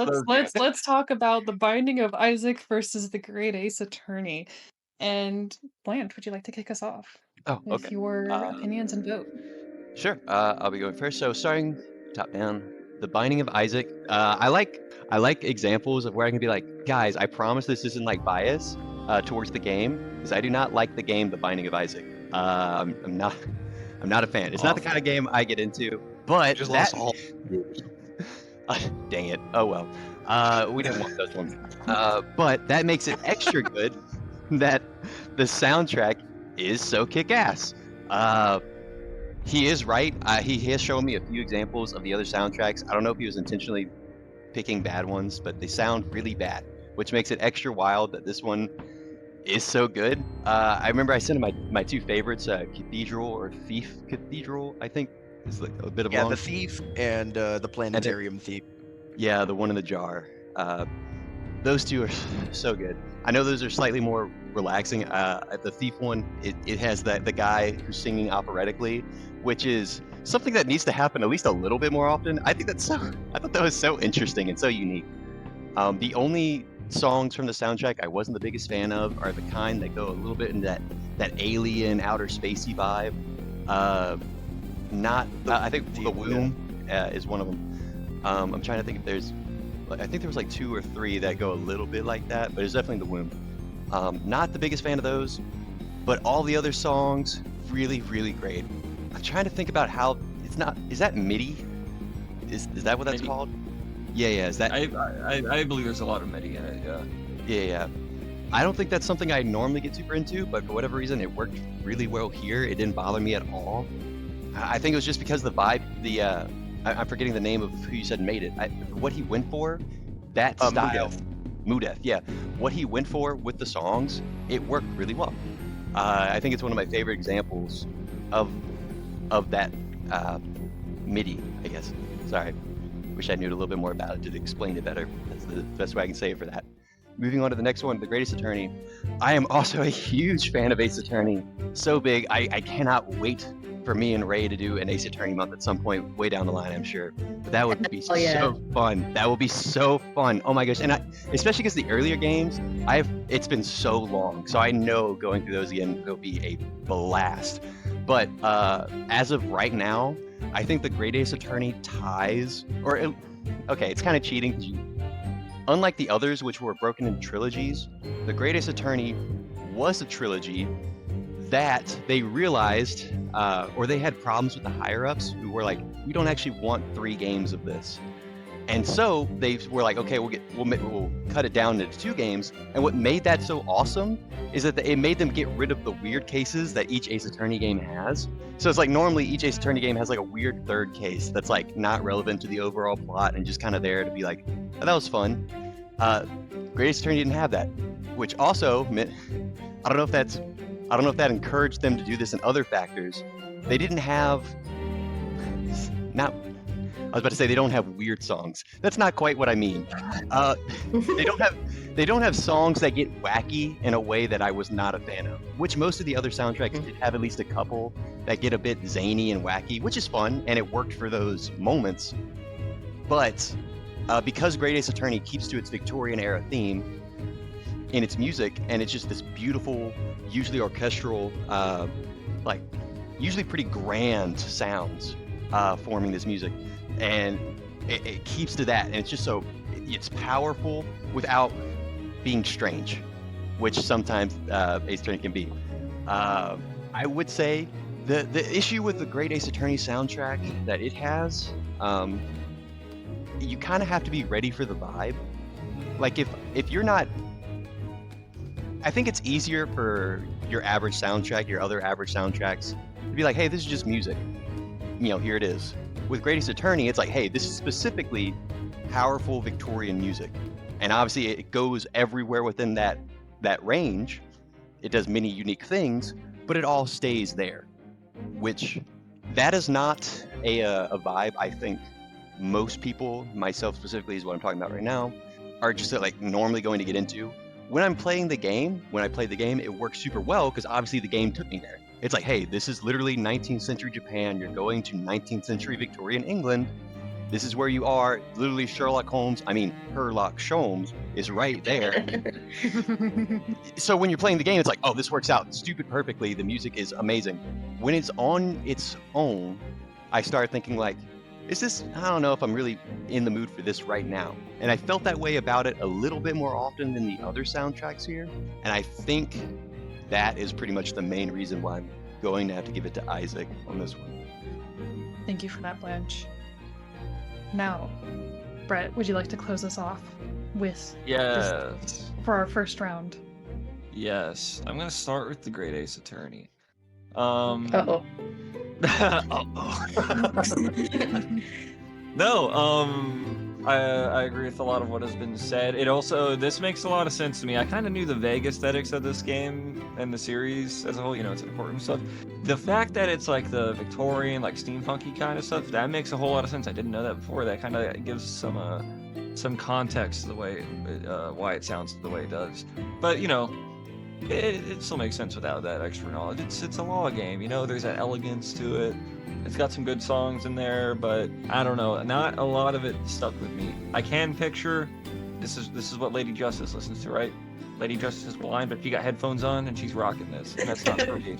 let's talk about the Binding of Isaac versus the Great Ace Attorney. And Blanche, would you like to kick us off Oh, with okay. your opinions and vote? Sure. I'll be going first. So starting top down, The Binding of Isaac. I like examples of where I can be like, guys, I promise this isn't like bias towards the game, because I do not like the game The Binding of Isaac. I'm not a fan. It's not the kind of game I get into. But Just that, lost all. dang it. Oh well. We didn't want those ones. But that makes it extra good that the soundtrack is so kick-ass. He is right. He has shown me a few examples of the other soundtracks. I don't know if he was intentionally picking bad ones, but they sound really bad, which makes it extra wild that this one is so good. I remember I sent him my two favorites, Cathedral or Thief Cathedral, I think is like a bit of Yeah, long. the thief and the planetarium thief. Yeah, the one in the jar. Those two are so good. I know those are slightly more relaxing. The Thief one, it has the guy who's singing operatically, which is something that needs to happen at least a little bit more often. I thought that was so interesting and so unique. The only songs from the soundtrack I wasn't the biggest fan of are the kind that go a little bit into that alien outer spacey vibe. I think The Womb is one of them. I'm trying to think if I think there was like 2 or 3 that go a little bit like that, but it's definitely The Womb. Not the biggest fan of those, but all the other songs, really, really great. I'm trying to think about how it's not. Is that MIDI? Is that what that's MIDI. called? Yeah. Is that? I believe there's a lot of MIDI in it. Yeah. Yeah. I don't think that's something I normally get super into, but for whatever reason, it worked really well here. It didn't bother me at all. I think it was just because the vibe, I'm forgetting the name of who you said made it. What he went for, that style, Mudeth, yeah. What he went for with the songs, it worked really well. I think it's one of my favorite examples of that MIDI, I guess. Sorry, wish I knew a little bit more about it to explain it better. That's the best way I can say it for that. Moving on to the next one, The Greatest Attorney. I am also a huge fan of Ace Attorney. So big, I cannot wait for me and Ray to do an Ace Attorney month at some point way down the line, I'm sure. But that would be so fun. That will be so fun. Oh my gosh. And especially because the earlier games, it's been so long. So I know going through those again will be a blast. But as of right now, I think The Great Ace Attorney ties, okay, it's kind of cheating because unlike the others, which were broken into trilogies, The Great Ace Attorney was a trilogy that they realized, or they had problems with the higher-ups who were like, we don't actually want 3 games of this. And so they were like, okay, we'll cut it down into 2 games. And what made that so awesome is that it made them get rid of the weird cases that each Ace Attorney game has. So it's like normally each Ace Attorney game has like a weird third case that's like not relevant to the overall plot and just kind of there to be like, oh, that was fun. Great Ace Attorney didn't have that, which also meant, I don't know if that encouraged them to do this in other factors. They didn't have, I was about to say they don't have weird songs. That's not quite what I mean. They don't have songs that get wacky in a way that I was not a fan of, which most of the other soundtracks did have at least a couple that get a bit zany and wacky, which is fun, and it worked for those moments. But because Great Ace Attorney keeps to its Victorian era theme in its music, and it's just this beautiful, usually orchestral, like usually pretty grand sounds forming this music, and it keeps to that, and it's just it's powerful without being strange. which sometimes Ace Attorney can be. I would say the issue with the Great Ace Attorney soundtrack that it has, you kind of have to be ready for the vibe. Like if you're not, I think it's easier for your average soundtrack, your other average soundtracks, to be like, hey, this is just music. You know, here it is. With Great Ace Attorney, it's like, hey, this is specifically powerful Victorian music. And obviously it goes everywhere within that range. It does many unique things, but it all stays there. Which, that is not a vibe I think most people, myself specifically is what I'm talking about right now, are just like normally going to get into. When I played the game, it works super well because obviously the game took me there. It's like, hey, this is literally 19th century Japan. You're going to 19th century Victorian England. This is where you are. Literally Sherlock Holmes is right there. So when you're playing the game, it's like, oh, this works out stupid perfectly. The music is amazing. When it's on its own, I start thinking like, I don't know if I'm really in the mood for this right now. And I felt that way about it a little bit more often than the other soundtracks here. And I think that is pretty much the main reason why I'm going to have to give it to Isaac on this one. Thank you for that, Blanche. Now, Brett, would you like to close us off with Yes. for our first round? Yes. I'm gonna start with the Great Ace Attorney. Uh-oh. No, I agree with a lot of what has been said. This makes a lot of sense to me. I kind of knew the vague aesthetics of this game and the series as a whole, it's important stuff. The fact that it's like the Victorian, like steampunky kind of stuff, that makes a whole lot of sense. I didn't know that before. That kind of gives some context to the way why it sounds the way it does. But it still makes sense without that extra knowledge. It's a law game, there's that elegance to it. It's got some good songs in there, but I don't know, not a lot of it stuck with me. I can picture this is what Lady Justice listens to, right? Lady Justice is blind, but she got headphones on and she's rocking this, and that's not for me.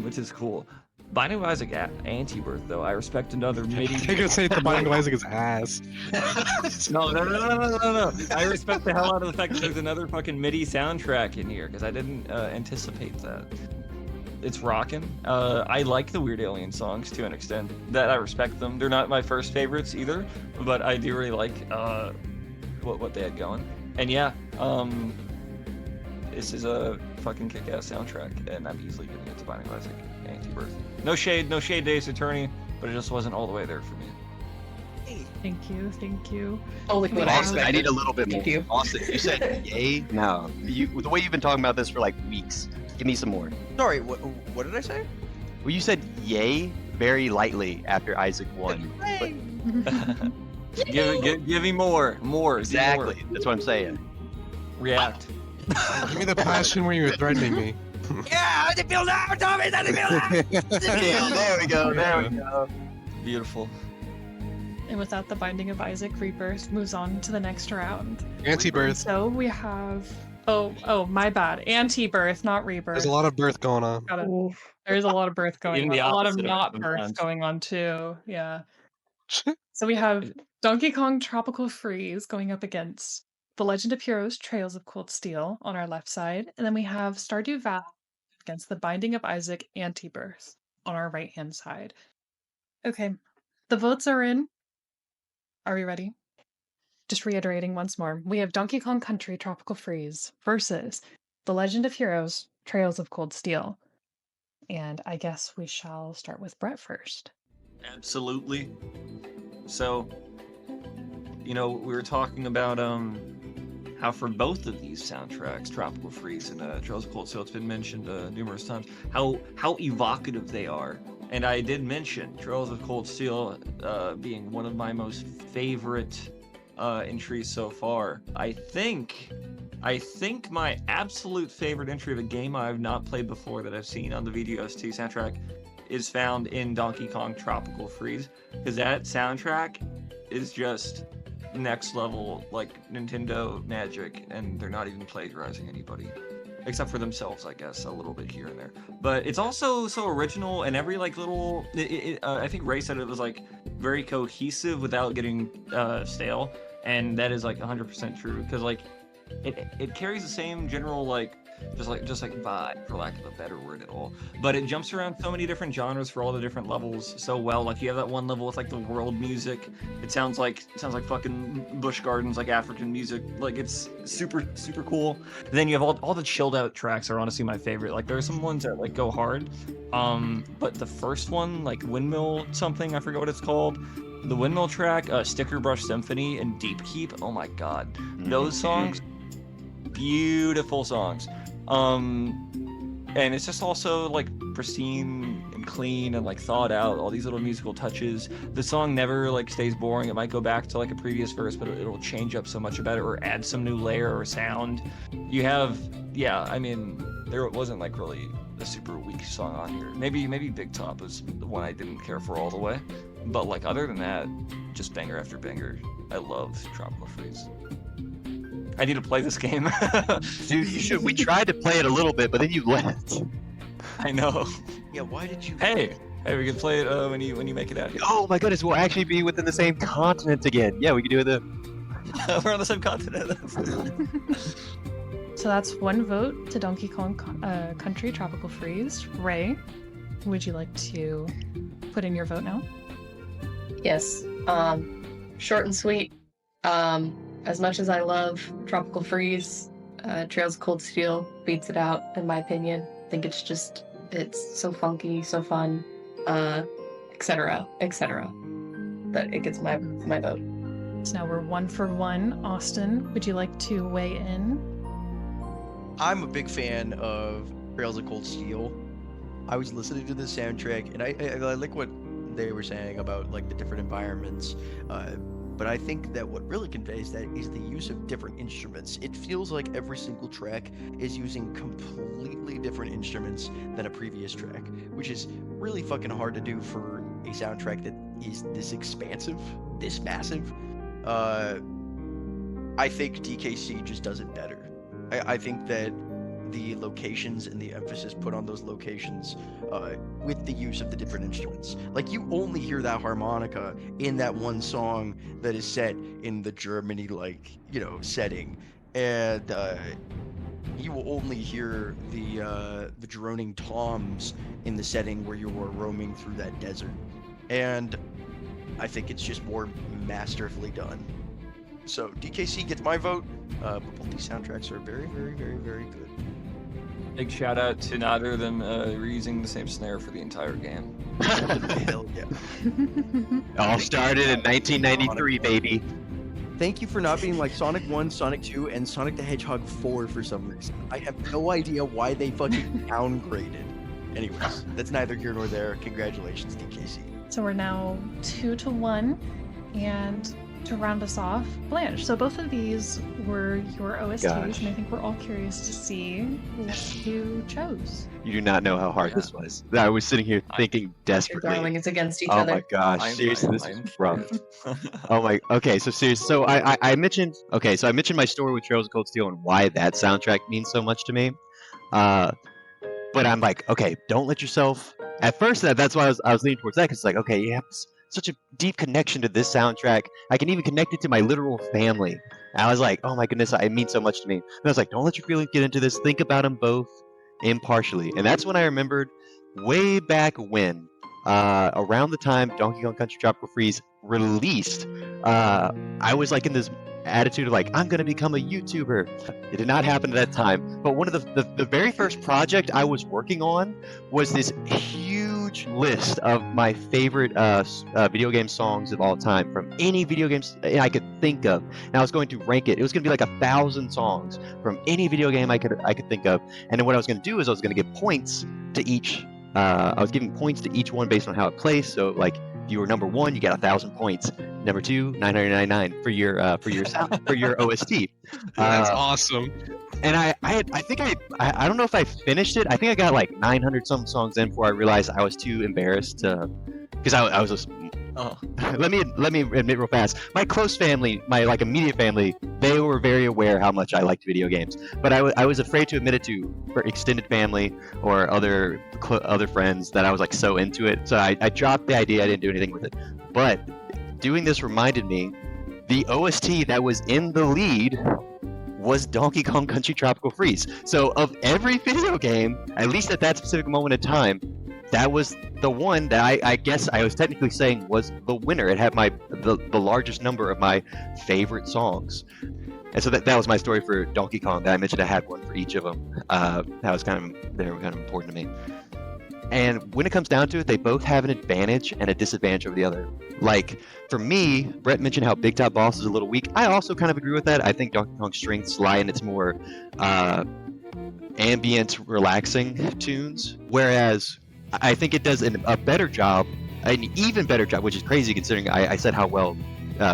Which is cool. Binding of Isaac Antibirth, though, I respect another MIDI. You're gonna say the Binding of Isaac is ass. No. I respect the hell out of the fact that there's another fucking MIDI soundtrack in here, because I didn't anticipate that. It's rocking. I like the Weird Alien songs to an extent. That I respect them. They're not my first favorites either, but I do really like what they had going. And yeah, this is a fucking kick-ass soundtrack, and I'm easily giving it to Binding of Isaac Antibirth. No shade to Ace Attorney, but it just wasn't all the way there for me. Thank you. Holy crap. Austin, I need a little bit more. Thank you. Austin, you said yay? No. The way you've been talking about this for like weeks. Give me some more. Sorry, what did I say? Well, you said yay very lightly after Isaac won. Give me more. Exactly. That's what I'm saying. React. Give me the passion where you were threatening me. Yeah, I feel now, Tommy. I feel now. There we go. Beautiful. And without the Binding of Isaac, Rebirth moves on to the next round. Antibirth. So we have oh my bad. Antibirth, not Rebirth. There's a lot of birth going on. There's a lot of birth going Even on. the A lot of opposite not of birth sometimes. going on too. Yeah. So we have Donkey Kong Tropical Freeze going up against The Legend of Heroes Trails of Cold Steel on our left side. And then we have Stardew Valley against The Binding of Isaac Antibirth on our right hand side. Okay. The votes are in. Are we ready? Just reiterating once more. We have Donkey Kong Country Tropical Freeze versus The Legend of Heroes Trails of Cold Steel. And I guess we shall start with Brett first. Absolutely. So, we were talking about how for both of these soundtracks, Tropical Freeze and Trails of Cold Steel, it's been mentioned numerous times, how evocative they are. And I did mention Trails of Cold Steel being one of my most favorite entries so far. I think my absolute favorite entry of a game I've not played before that I've seen on the VGOST soundtrack is found in Donkey Kong Tropical Freeze, because that soundtrack is just next level, like Nintendo magic, and they're not even plagiarizing anybody. Except for themselves, I guess, a little bit here and there. But it's also so original, and every little... I think Ray said it was very cohesive without getting stale, and that is 100% true. Because it carries the same general like just like vibe, for lack of a better word at all. But it jumps around so many different genres for all the different levels so well. Like you have that one level with like the world music. It sounds like fucking Busch Gardens, like African music. Like it's super cool. Then you have all the chilled out tracks are honestly my favorite. Like there are some ones that like go hard. But the first one, like Windmill something, I forget what it's called. The Windmill track, Sticker Brush Symphony, and Deep Keep. Oh my god, those songs, beautiful songs. And it's just also like pristine and clean and like thought out, all these little musical touches. The song never like stays boring. It might go back to like a previous verse, but it'll change up so much about it or add some new layer or sound. You have, I mean, there wasn't like really a super weak song on here. Maybe Big Top was the one I didn't care for all the way. But like other than that, just banger after banger. I love Tropical Freeze. I need to play this game. Dude, you should. We tried to play it a little bit, but then you left. I know. Yeah, why did you? Hey, we can play it when you make it out here. Oh my goodness, we'll actually be within the same continent again. Yeah, we can do it. We're on the same continent. So that's one vote to Donkey Kong Country Tropical Freeze. Ray, would you like to put in your vote now? Yes. Short and sweet. As much as I love Tropical Freeze, Trails of Cold Steel beats it out, in my opinion. I think it's so funky, so fun, etc., etc. But it gets my vote. So now we're 1 for 1. Austin, would you like to weigh in? I'm a big fan of Trails of Cold Steel. I was listening to the soundtrack, and I like what they were saying about like the different environments. But I think that what really conveys that is the use of different instruments. It feels like every single track is using completely different instruments than a previous track, which is really fucking hard to do for a soundtrack that is this expansive, this massive. I think DKC just does it better. I think that the locations and the emphasis put on those locations with the use of the different instruments. Like you only hear that harmonica in that one song that is set in the Germany setting, and you will only hear the droning toms in the setting where you are roaming through that desert. And I think it's just more masterfully done. So DKC gets my vote, but both these soundtracks are very, very, very, very good. Big shout out to neither of them reusing the same snare for the entire game. Hell yeah. All started in 1993, baby. Thank you for not being like Sonic 1, Sonic 2, and Sonic the Hedgehog 4 for some reason. I have no idea why they fucking downgraded. Anyways, that's neither here nor there. Congratulations, DKC. So we're now 2 to 1, and to round us off, Blanche. So both of these were your OSTs, and I think we're all curious to see what you chose. You do not know how hard this was. I was sitting here thinking desperately. Darling, it's against each Oh other. my gosh, seriously, this is rough. Oh my, okay, so seriously, so I mentioned my story with Trails of Cold Steel and why that soundtrack means so much to me. But I'm like, okay, don't let yourself. At first, that's why I was leaning towards that, because it's like, okay, you have such a deep connection to this soundtrack. I can even connect it to my literal family. And I was like, oh my goodness, it means so much to me. And I was like, don't let your feelings get into this. Think about them both impartially. And that's when I remembered way back when, around the time Donkey Kong Country Tropical Freeze released, I was like in this attitude of like, I'm gonna become a YouTuber. It did not happen at that time. But one of the very first project I was working on was this huge list of my favorite video game songs of all time from any video games I could think of. And I was going to rank it. It was gonna be like 1,000 songs from any video game I could think of. And then what I was gonna do is I was gonna give points to each. I was giving points to each one based on how it placed. So like, if you were number 1, you got 1,000 points. Number 2, 999 for your for your OST. That's awesome. And I think I don't know if I finished it. I think I got like 900 some songs in before I realized I was too embarrassed to, because I was just. Let me admit real fast. My close family, my like immediate family, they were very aware how much I liked video games, but I was afraid to admit it to for extended family or other friends that I was like so into it. So I dropped the idea. I didn't do anything with it. But doing this reminded me, the OST that was in the lead was Donkey Kong Country Tropical Freeze. So of every video game, at least at that specific moment in time, that was the one that I guess I was technically saying was the winner. It had the largest number of my favorite songs. And so that was my story for Donkey Kong. That I mentioned I had one for each of them. That was they were kind of important to me. And when it comes down to it, they both have an advantage and a disadvantage over the other. Like, for me, Brett mentioned how Big Top Boss is a little weak. I also kind of agree with that. I think Donkey Kong's strengths lie in its more ambient, relaxing tunes, whereas I think it does a better job, an even better job, which is crazy considering I said how well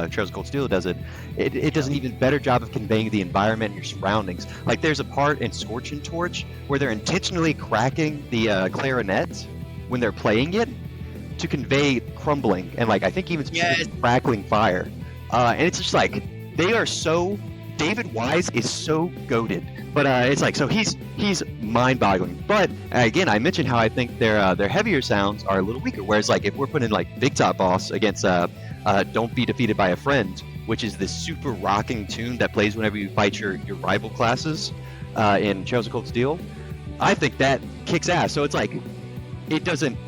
Trails of Cold Steel does it. It does an even better job of conveying the environment and your surroundings. Like there's a part in Scorching Torch where they're intentionally cracking the clarinet when they're playing it to convey crumbling and like I think even crackling fire. And it's just like they are so. David Wise is so goated, but it's like so he's mind-boggling. But again, I mentioned how I think their heavier sounds are a little weaker. Whereas like if we're putting like Big Top Boss against Don't Be Defeated by a Friend, which is this super rocking tune that plays whenever you fight your rival classes in Trails of Cold Steel, I think that kicks ass. So it's like it doesn't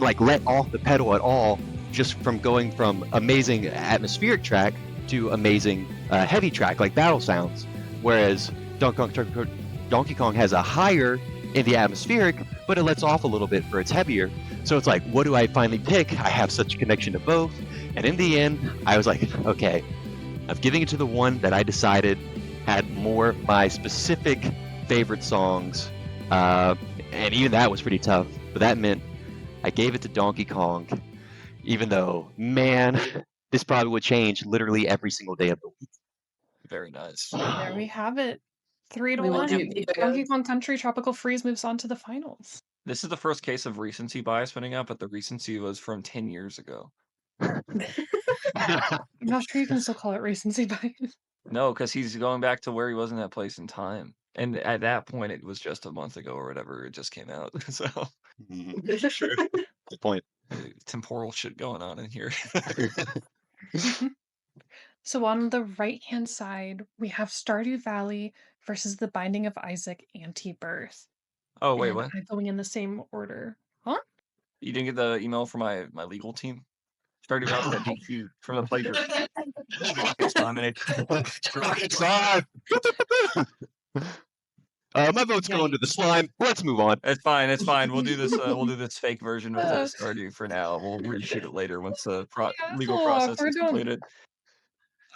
like let off the pedal at all, just from going from amazing atmospheric track to amazing heavy track like battle sounds, whereas Donkey Kong has a higher in the atmospheric, but it lets off a little bit for its heavier. So it's like, what do I finally pick? I have such a connection to both, and in the end, I was like, okay, I'm giving it to the one that I decided had more my specific favorite songs, and even that was pretty tough. But that meant I gave it to Donkey Kong, even though, man, this probably would change literally every single day of the week. Very nice. There we have it. 3-1. We will do the Donkey Kong Country Tropical Freeze moves on to the finals. This is the first case of recency bias putting out, but the recency was from 10 years ago. I'm not sure you can still call it recency bias. No, because he's going back to where he was in that place in time. And at that point, it was just a month ago or whatever. It just came out. So, Sure. Good point. temporal shit going on in here. So on the right-hand side, we have Stardew Valley versus The Binding of Isaac Antibirth. Oh, wait, And what? I'm going in the same order. Huh? You didn't get the email from my legal team? Stardew Valley got DQ from the playground. Rocket's dominated. Rocket's live! My vote's going to the slime. Let's move on. It's fine. It's fine. We'll do this. We'll do this fake version with Stardew for now. We'll reshoot it later once the legal Yeah, process we're is doing- completed.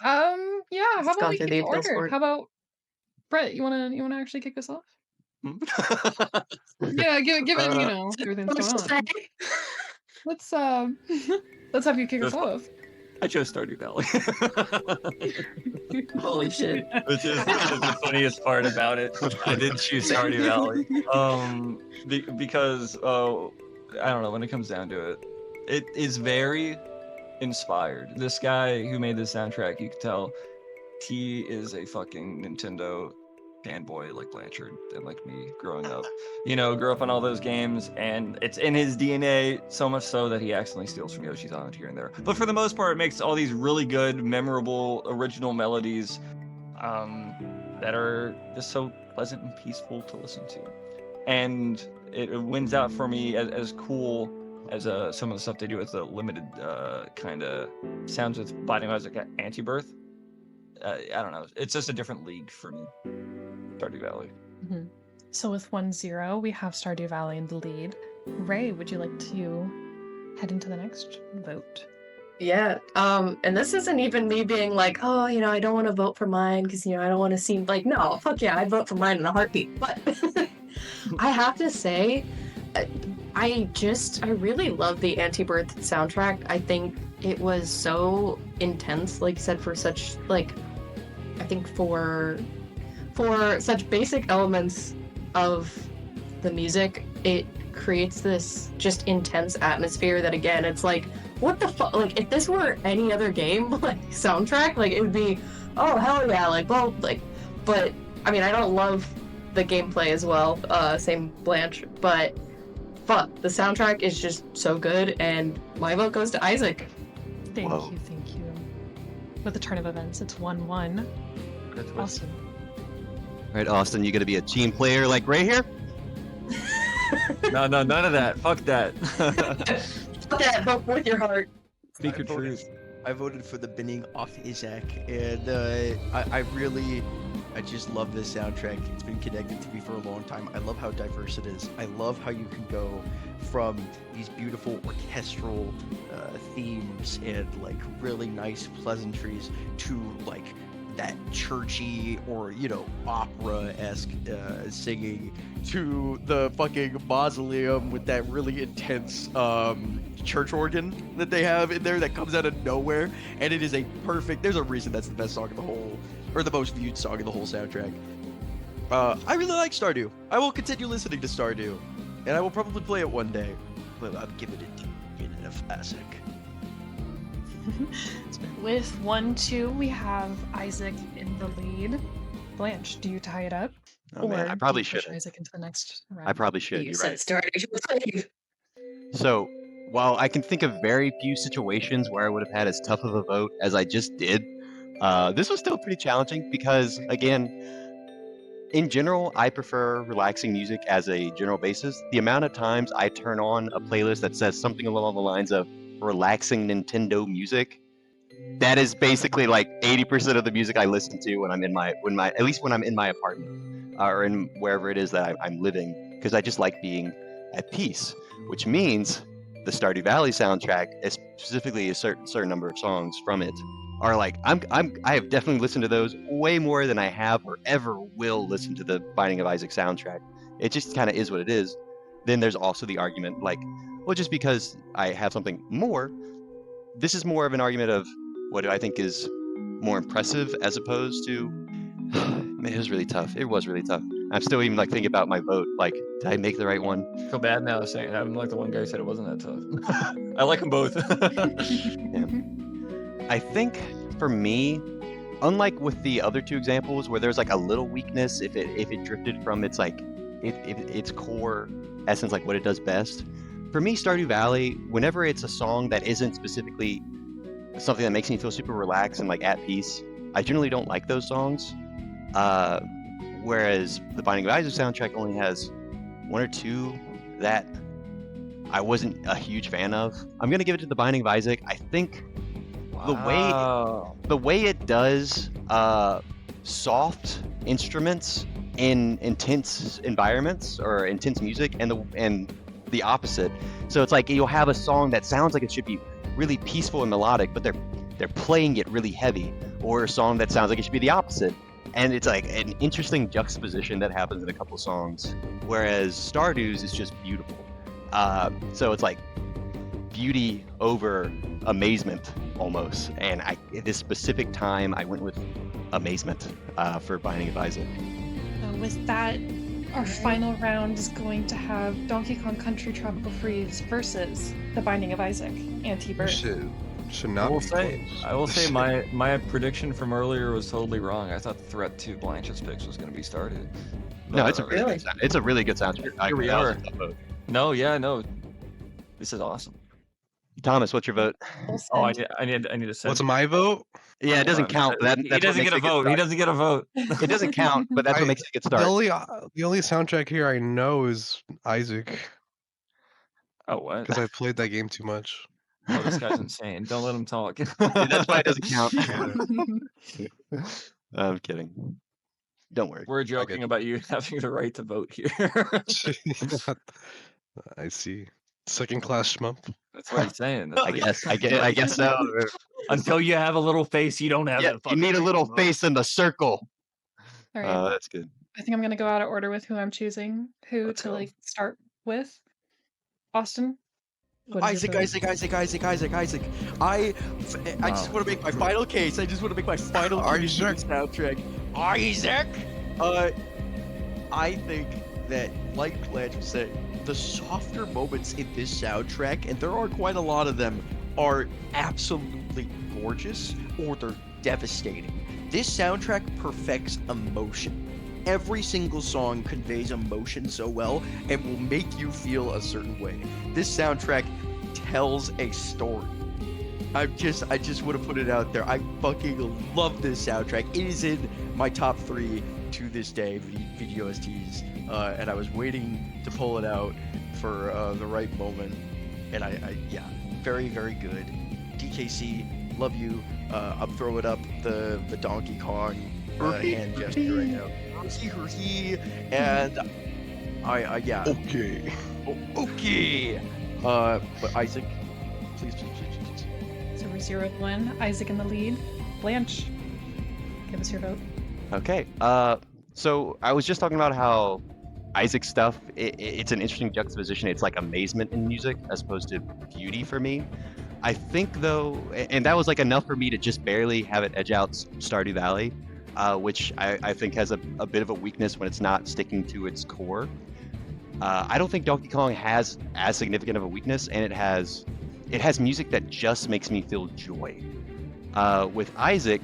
Yeah, how It's about gone we through keep the the appeals order? court. How about Brett, you wanna actually kick us off? Yeah, given everything's going on. Let's let's have you kick us off. I chose Stardew Valley. Holy shit. Which is the funniest part about it. I did choose Stardew Valley. Because I don't know, when it comes down to it, it is very inspired. This guy who made this soundtrack, you can tell he is a fucking Nintendo fanboy like Blanchard and like me growing up. Grew up on all those games, and it's in his DNA, so much so that he accidentally steals from Yoshi's Island here and there. But for the most part, it makes all these really good, memorable, original melodies that are just so pleasant and peaceful to listen to. And it wins out for me as cool as some of the stuff they do with the limited kind of sounds with Binding of Isaac Antibirth. I don't know. It's just a different league for me. Stardew Valley. Mm-hmm. So with 1-0, we have Stardew Valley in the lead. Ray, would you like to head into the next vote? Yeah. And this isn't even me being like, oh, I don't want to vote for mine because, I don't want to seem like, no, fuck yeah, I'd vote for mine in a heartbeat. But I have to say, I really love the Antibirth soundtrack. I think it was so intense, like you said, for such, I think for such basic elements of the music, it creates this just intense atmosphere that, again, it's like, what the fuck? Like, if this were any other game, soundtrack, it would be, oh, hell yeah, but, I mean, I don't love the gameplay as well, same Blanche, but fuck, the soundtrack is just so good, and my vote goes to Isaac. Thank you. With the turn of events, it's 1-1. That's Awesome. right, Austin, you gonna be a team player like right here? No, none of that. Fuck that. Fuck that, vote with your heart. Speak your truth. I voted for the binning off Isaac, and I just love this soundtrack. It's been connected to me for a long time. I love how diverse it is. I love how you can go from these beautiful orchestral themes and like really nice pleasantries to like that churchy or opera-esque singing to the fucking mausoleum with that really intense church organ that they have in there that comes out of nowhere, and it is there's a reason that's the best song of the whole, or the most viewed song of the whole soundtrack. I really like Stardew. I will continue listening to Stardew, and I will probably play it one day, but I'm giving it a classic. With 1-2, we have Isaac in the lead. Blanche, do you tie it up? Oh man, I probably do you push should. Isaac into the next round. I probably should. You You're said right. Stardew. So, while I can think of very few situations where I would have had as tough of a vote as I just did, this was still pretty challenging because, again, in general, I prefer relaxing music as a general basis. The amount of times I turn on a playlist that says something along the lines of relaxing Nintendo music, that is basically like 80% of the music I listen to when I'm in my apartment or in wherever it is that I'm living, because I just like being at peace. Which means the Stardew Valley soundtrack, specifically a certain number of songs from it, are like I have definitely listened to those way more than I have or ever will listen to the Binding of Isaac soundtrack. It just kind of is what it is. Then there's also the argument like, well, just because I have something more, this is more of an argument of what do I think is more impressive as opposed to. Man, it was really tough. It was really tough. I'm still even like thinking about my vote. Like, did I make the right one? I feel bad now saying I'm like the one guy who said it wasn't that tough. I like them both. Yeah. I think for me, unlike with the other two examples where there's like a little weakness if it drifted from its like its core essence, like what it does best. For me, Stardew Valley, whenever it's a song that isn't specifically something that makes me feel super relaxed and like at peace, I generally don't like those songs. Whereas the Binding of Isaac soundtrack only has one or two that I wasn't a huge fan of. I'm gonna give it to the Binding of Isaac. I think the way it does soft instruments in intense environments or intense music, and the opposite. So it's like you'll have a song that sounds like it should be really peaceful and melodic, but they're playing it really heavy, or a song that sounds like it should be the opposite. And it's like an interesting juxtaposition that happens in a couple songs, whereas Stardew's is just beautiful. So it's like beauty over amazement almost. And at this specific time, I went with amazement for Binding of Isaac. With that, our final round is going to have Donkey Kong Country Tropical Freeze versus The Binding of Isaac, Antibirth. Should not be close. I will say my prediction from earlier was totally wrong. I thought the threat to Blanche's picks was going to be started. No, it's a really it's a really good soundtrack. Here we are. No. This is awesome. Thomas, what's your vote? Oh, I need to say. What's my vote? Yeah, it doesn't count. He doesn't get a vote. He doesn't get a vote. It doesn't count, but that's what makes it a good start. The only soundtrack here I know is Isaac, Oh, what? because I played that game too much. Oh, this guy's insane. Don't let him talk. That's why it doesn't count. I'm kidding. Don't worry. We're joking about you having the right to vote here. I see. Second class schmump. That's what he's saying. I guess so. Until you have a little face, you don't have Yeah, that. you need a little face in the circle. All right. That's good. I think I'm going to go out of order with who I'm choosing, Let's to go. like start with. Austin? What is your Isaac. vote? I just want to make my final case. I just want to make my final case for this soundtrack. Isaac. I think that, like Blanche was saying, the softer moments in this soundtrack, and there are quite a lot of them, are absolutely gorgeous, or they're devastating. This soundtrack perfects emotion. Every single song conveys emotion so well and will make you feel a certain way. This soundtrack tells a story. I just want to put it out there. I fucking love this soundtrack. It is in my top 3 to this day, VGOSTs, and I was waiting to pull it out for the right moment, and yeah, very, very good. DKC, love you. I'm throwing up the Donkey Kong hand gesture right now. And yeah. Okay. Okay. But Isaac, please. So we're 0-1. Isaac in the lead. Blanche, give us your vote. Okay. So I was just talking about how Isaac's stuff, it's an interesting juxtaposition. It's like amazement in music as opposed to beauty for me. I think though, and that was like enough for me to just barely have it edge out Stardew Valley, which I think has a bit of a weakness when it's not sticking to its core. I don't think Donkey Kong has as significant of a weakness, and it has music that just makes me feel joy. With Isaac,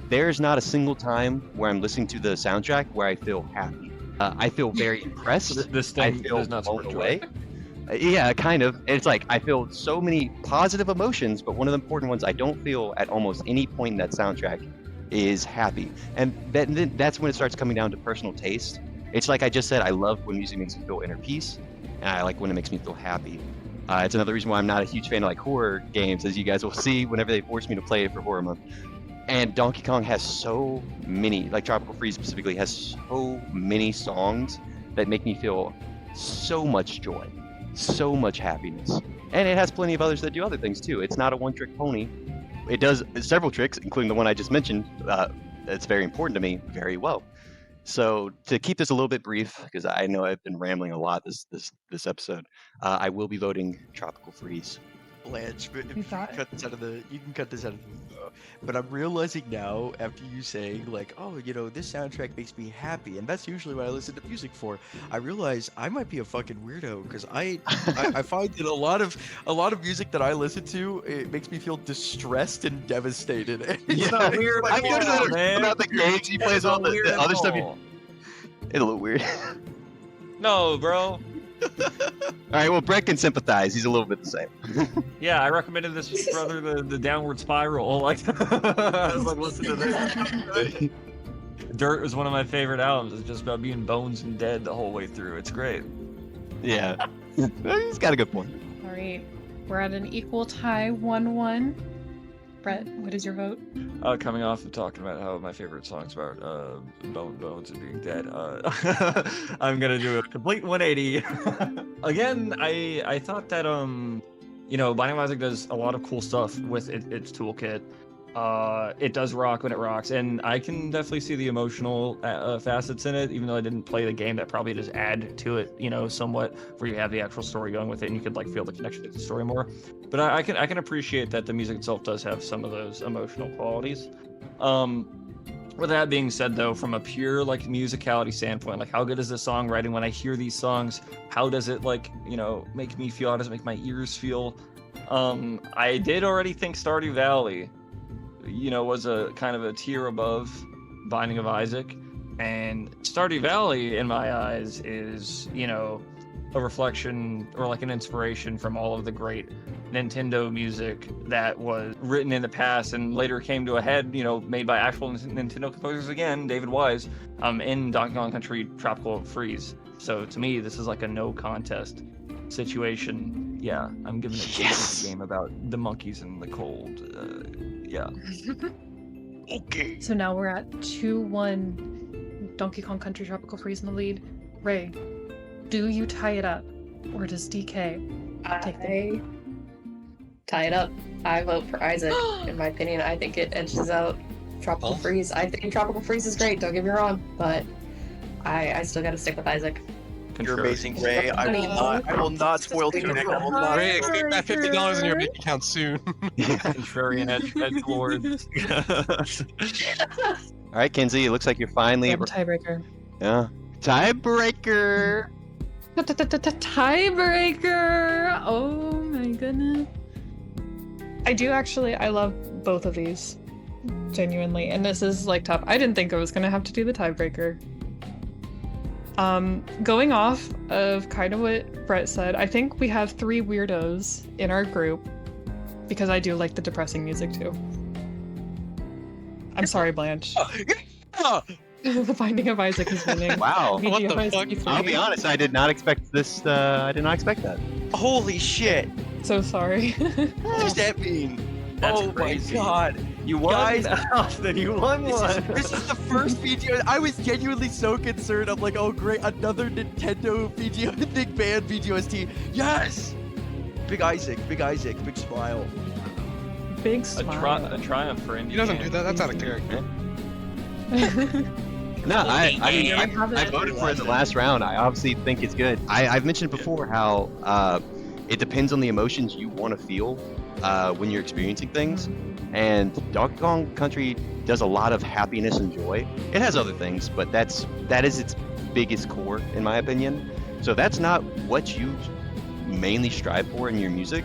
there's not a single time where I'm listening to the soundtrack where I feel happy. I feel very impressed. This I thing feel does not blown support away. joy. Yeah, kind of. It's like I feel so many positive emotions, but one of the important ones I don't feel at almost any point in that soundtrack is happy. And then that's when it starts coming down to personal taste. It's like I just said, I love when music makes me feel inner peace, and I like when it makes me feel happy. It's another reason why I'm not a huge fan of like horror games, as you guys will see whenever they force me to play it for Horror Month. And Donkey Kong has so many, like Tropical Freeze specifically, has so many songs that make me feel so much joy, so much happiness. And it has plenty of others that do other things too. It's not a one-trick pony. It does several tricks, including the one I just mentioned, that's very important to me, very well. So to keep this a little bit brief, because I know I've been rambling a lot this episode, I will be voting Tropical Freeze. Blanche, but if You you thought- can cut this out of the, you can cut this out of the, but I'm realizing now after you saying like, oh, you know, this soundtrack makes me happy, and that's usually what I listen to music for. I realize I might be a fucking weirdo because I find that a lot of music that I listen to, it makes me feel distressed and devastated. And It's not weird I at get all, it man. about the games he plays, It's all not the weird at other stuff. all. It's a little weird. No, bro. All right, well, Brett can sympathize. He's a little bit the same. Yeah, I recommended this brother the Downward Spiral. Like, I was like, listen to this. Dirt was one of my favorite albums. It's just about being bones and dead the whole way through. It's great. Yeah, he's got a good point. All right. We're at an equal tie, 1-1. Brett, what is your vote? Coming off of talking about how my favorite song's about bones and being dead, I'm gonna do a complete 180. Again, I thought that you know, Binding of Isaac does a lot of cool stuff with its toolkit. It does rock when it rocks, and I can definitely see the emotional facets in it. Even though I didn't play the game, that probably does add to it, you know, somewhat, where you have the actual story going with it, and you could like feel the connection to the story more. But I can appreciate that the music itself does have some of those emotional qualities. With that being said, though, from a pure like musicality standpoint, like how good is the songwriting? When I hear these songs, how does it like, you know, make me feel? How does it make my ears feel? I did already think Stardew Valley, you know, was a kind of a tier above Binding of Isaac, and Stardew Valley in my eyes is, you know, a reflection or like an inspiration from all of the great Nintendo music that was written in the past and later came to a head, you know, made by actual Nintendo composers again, David Wise, in Donkey Kong Country Tropical Freeze. So to me, this is like a no contest situation. Yeah, I'm giving it a game about the monkeys and the cold. Yeah. okay. So now we're at 2-1. Donkey Kong Country Tropical Freeze in the lead. Ray, do you tie it up, or does DK take the Tie it up. I vote for Isaac. In my opinion, I think it edges out Tropical Freeze. I think Tropical Freeze is great, don't get me wrong, but I still gotta stick with Isaac. You're amazing, Ray. I will not spoil Tunic. I will not. Ray, expect that $50 in your bank account soon. Contrarian edgelords. All right, Kenzie, it looks like you're finally. tiebreaker? Yeah. Tiebreaker. Tiebreaker! Oh my goodness. I love both of these. Genuinely. And this is like tough. I didn't think I was gonna have to do the tiebreaker. Going off of kind of what Brett said, I think we have 3 weirdos in our group because I do like the depressing music too. I'm sorry, Blanche. The Binding of Isaac is winning. Wow. What the VGOST fuck? 3. I'll be honest, I did not expect this. I did not expect that. Holy shit! So sorry. What does that mean? That's oh crazy. my god! You won, Guys, Austin. You won one. This is the first VGO. I was genuinely so concerned. I'm like, oh great, another Nintendo VGO, big band VGOST. Yes! Big Isaac, big smile. Big A smile. triumph for Indy. He doesn't do that. That's out of character. No, I mean, Yeah. I voted for it the last round. I obviously think it's good. I've mentioned before how it depends on the emotions you want to feel when you're experiencing things. And Donkey Kong Country does a lot of happiness and joy. It has other things, but that is its biggest core, in my opinion. So if that's not what you mainly strive for in your music,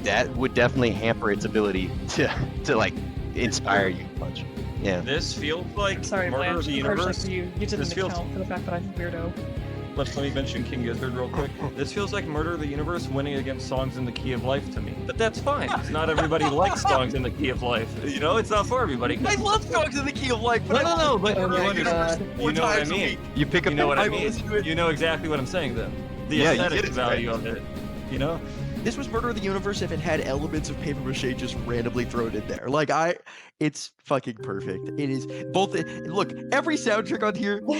that would definitely hamper its ability to like inspire you much. Yeah. This feels like Sorry, Murder of Blanche. the Unfortunately Universe. for you, you didn't This feels- account for the fact that I'm a weirdo. Let me mention King Gizzard real quick. This feels like Murder of the Universe winning against Songs in the Key of Life to me. But that's fine. It's not everybody likes Songs in the Key of Life. You know, it's not for everybody. I love Songs in the Key of Life, but No, but Oh you my understand. God. You know what I mean. You pick up. You know what I I mean. listen to it. You know exactly what I'm saying then. The Yeah, you aesthetic did it, value of it. You know? This was Murder of the Universe if it had elements of paper mache just randomly thrown in there. Like it's fucking perfect. It is both. Look, every soundtrack on here, with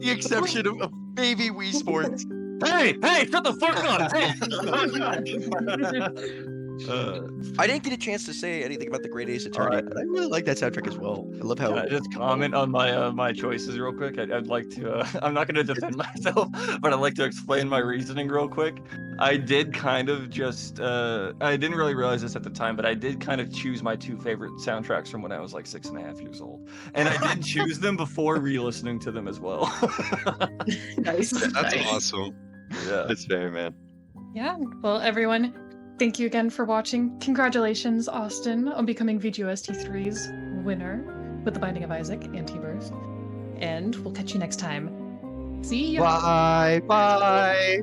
the exception of maybe Wii Sports. Hey, shut the fuck up! I didn't get a chance to say anything about the Great Ace Attorney, Alright. but I really like that soundtrack as well. I love how. Can I just comment on my choices real quick? I'd like to. I'm not going to defend myself, but I'd like to explain my reasoning real quick. I did kind of just. I didn't really realize this at the time, but I did kind of choose my two favorite soundtracks from when I was like 6.5 years old, and I did choose them before re-listening to them as well. Nice. That's awesome. Yeah. That's fair, man. Yeah. Well, everyone, thank you again for watching. Congratulations, Austin, on becoming VGOST3's winner with The Binding of Isaac, Antibirth. And we'll catch you next time. See ya. Bye. Bye.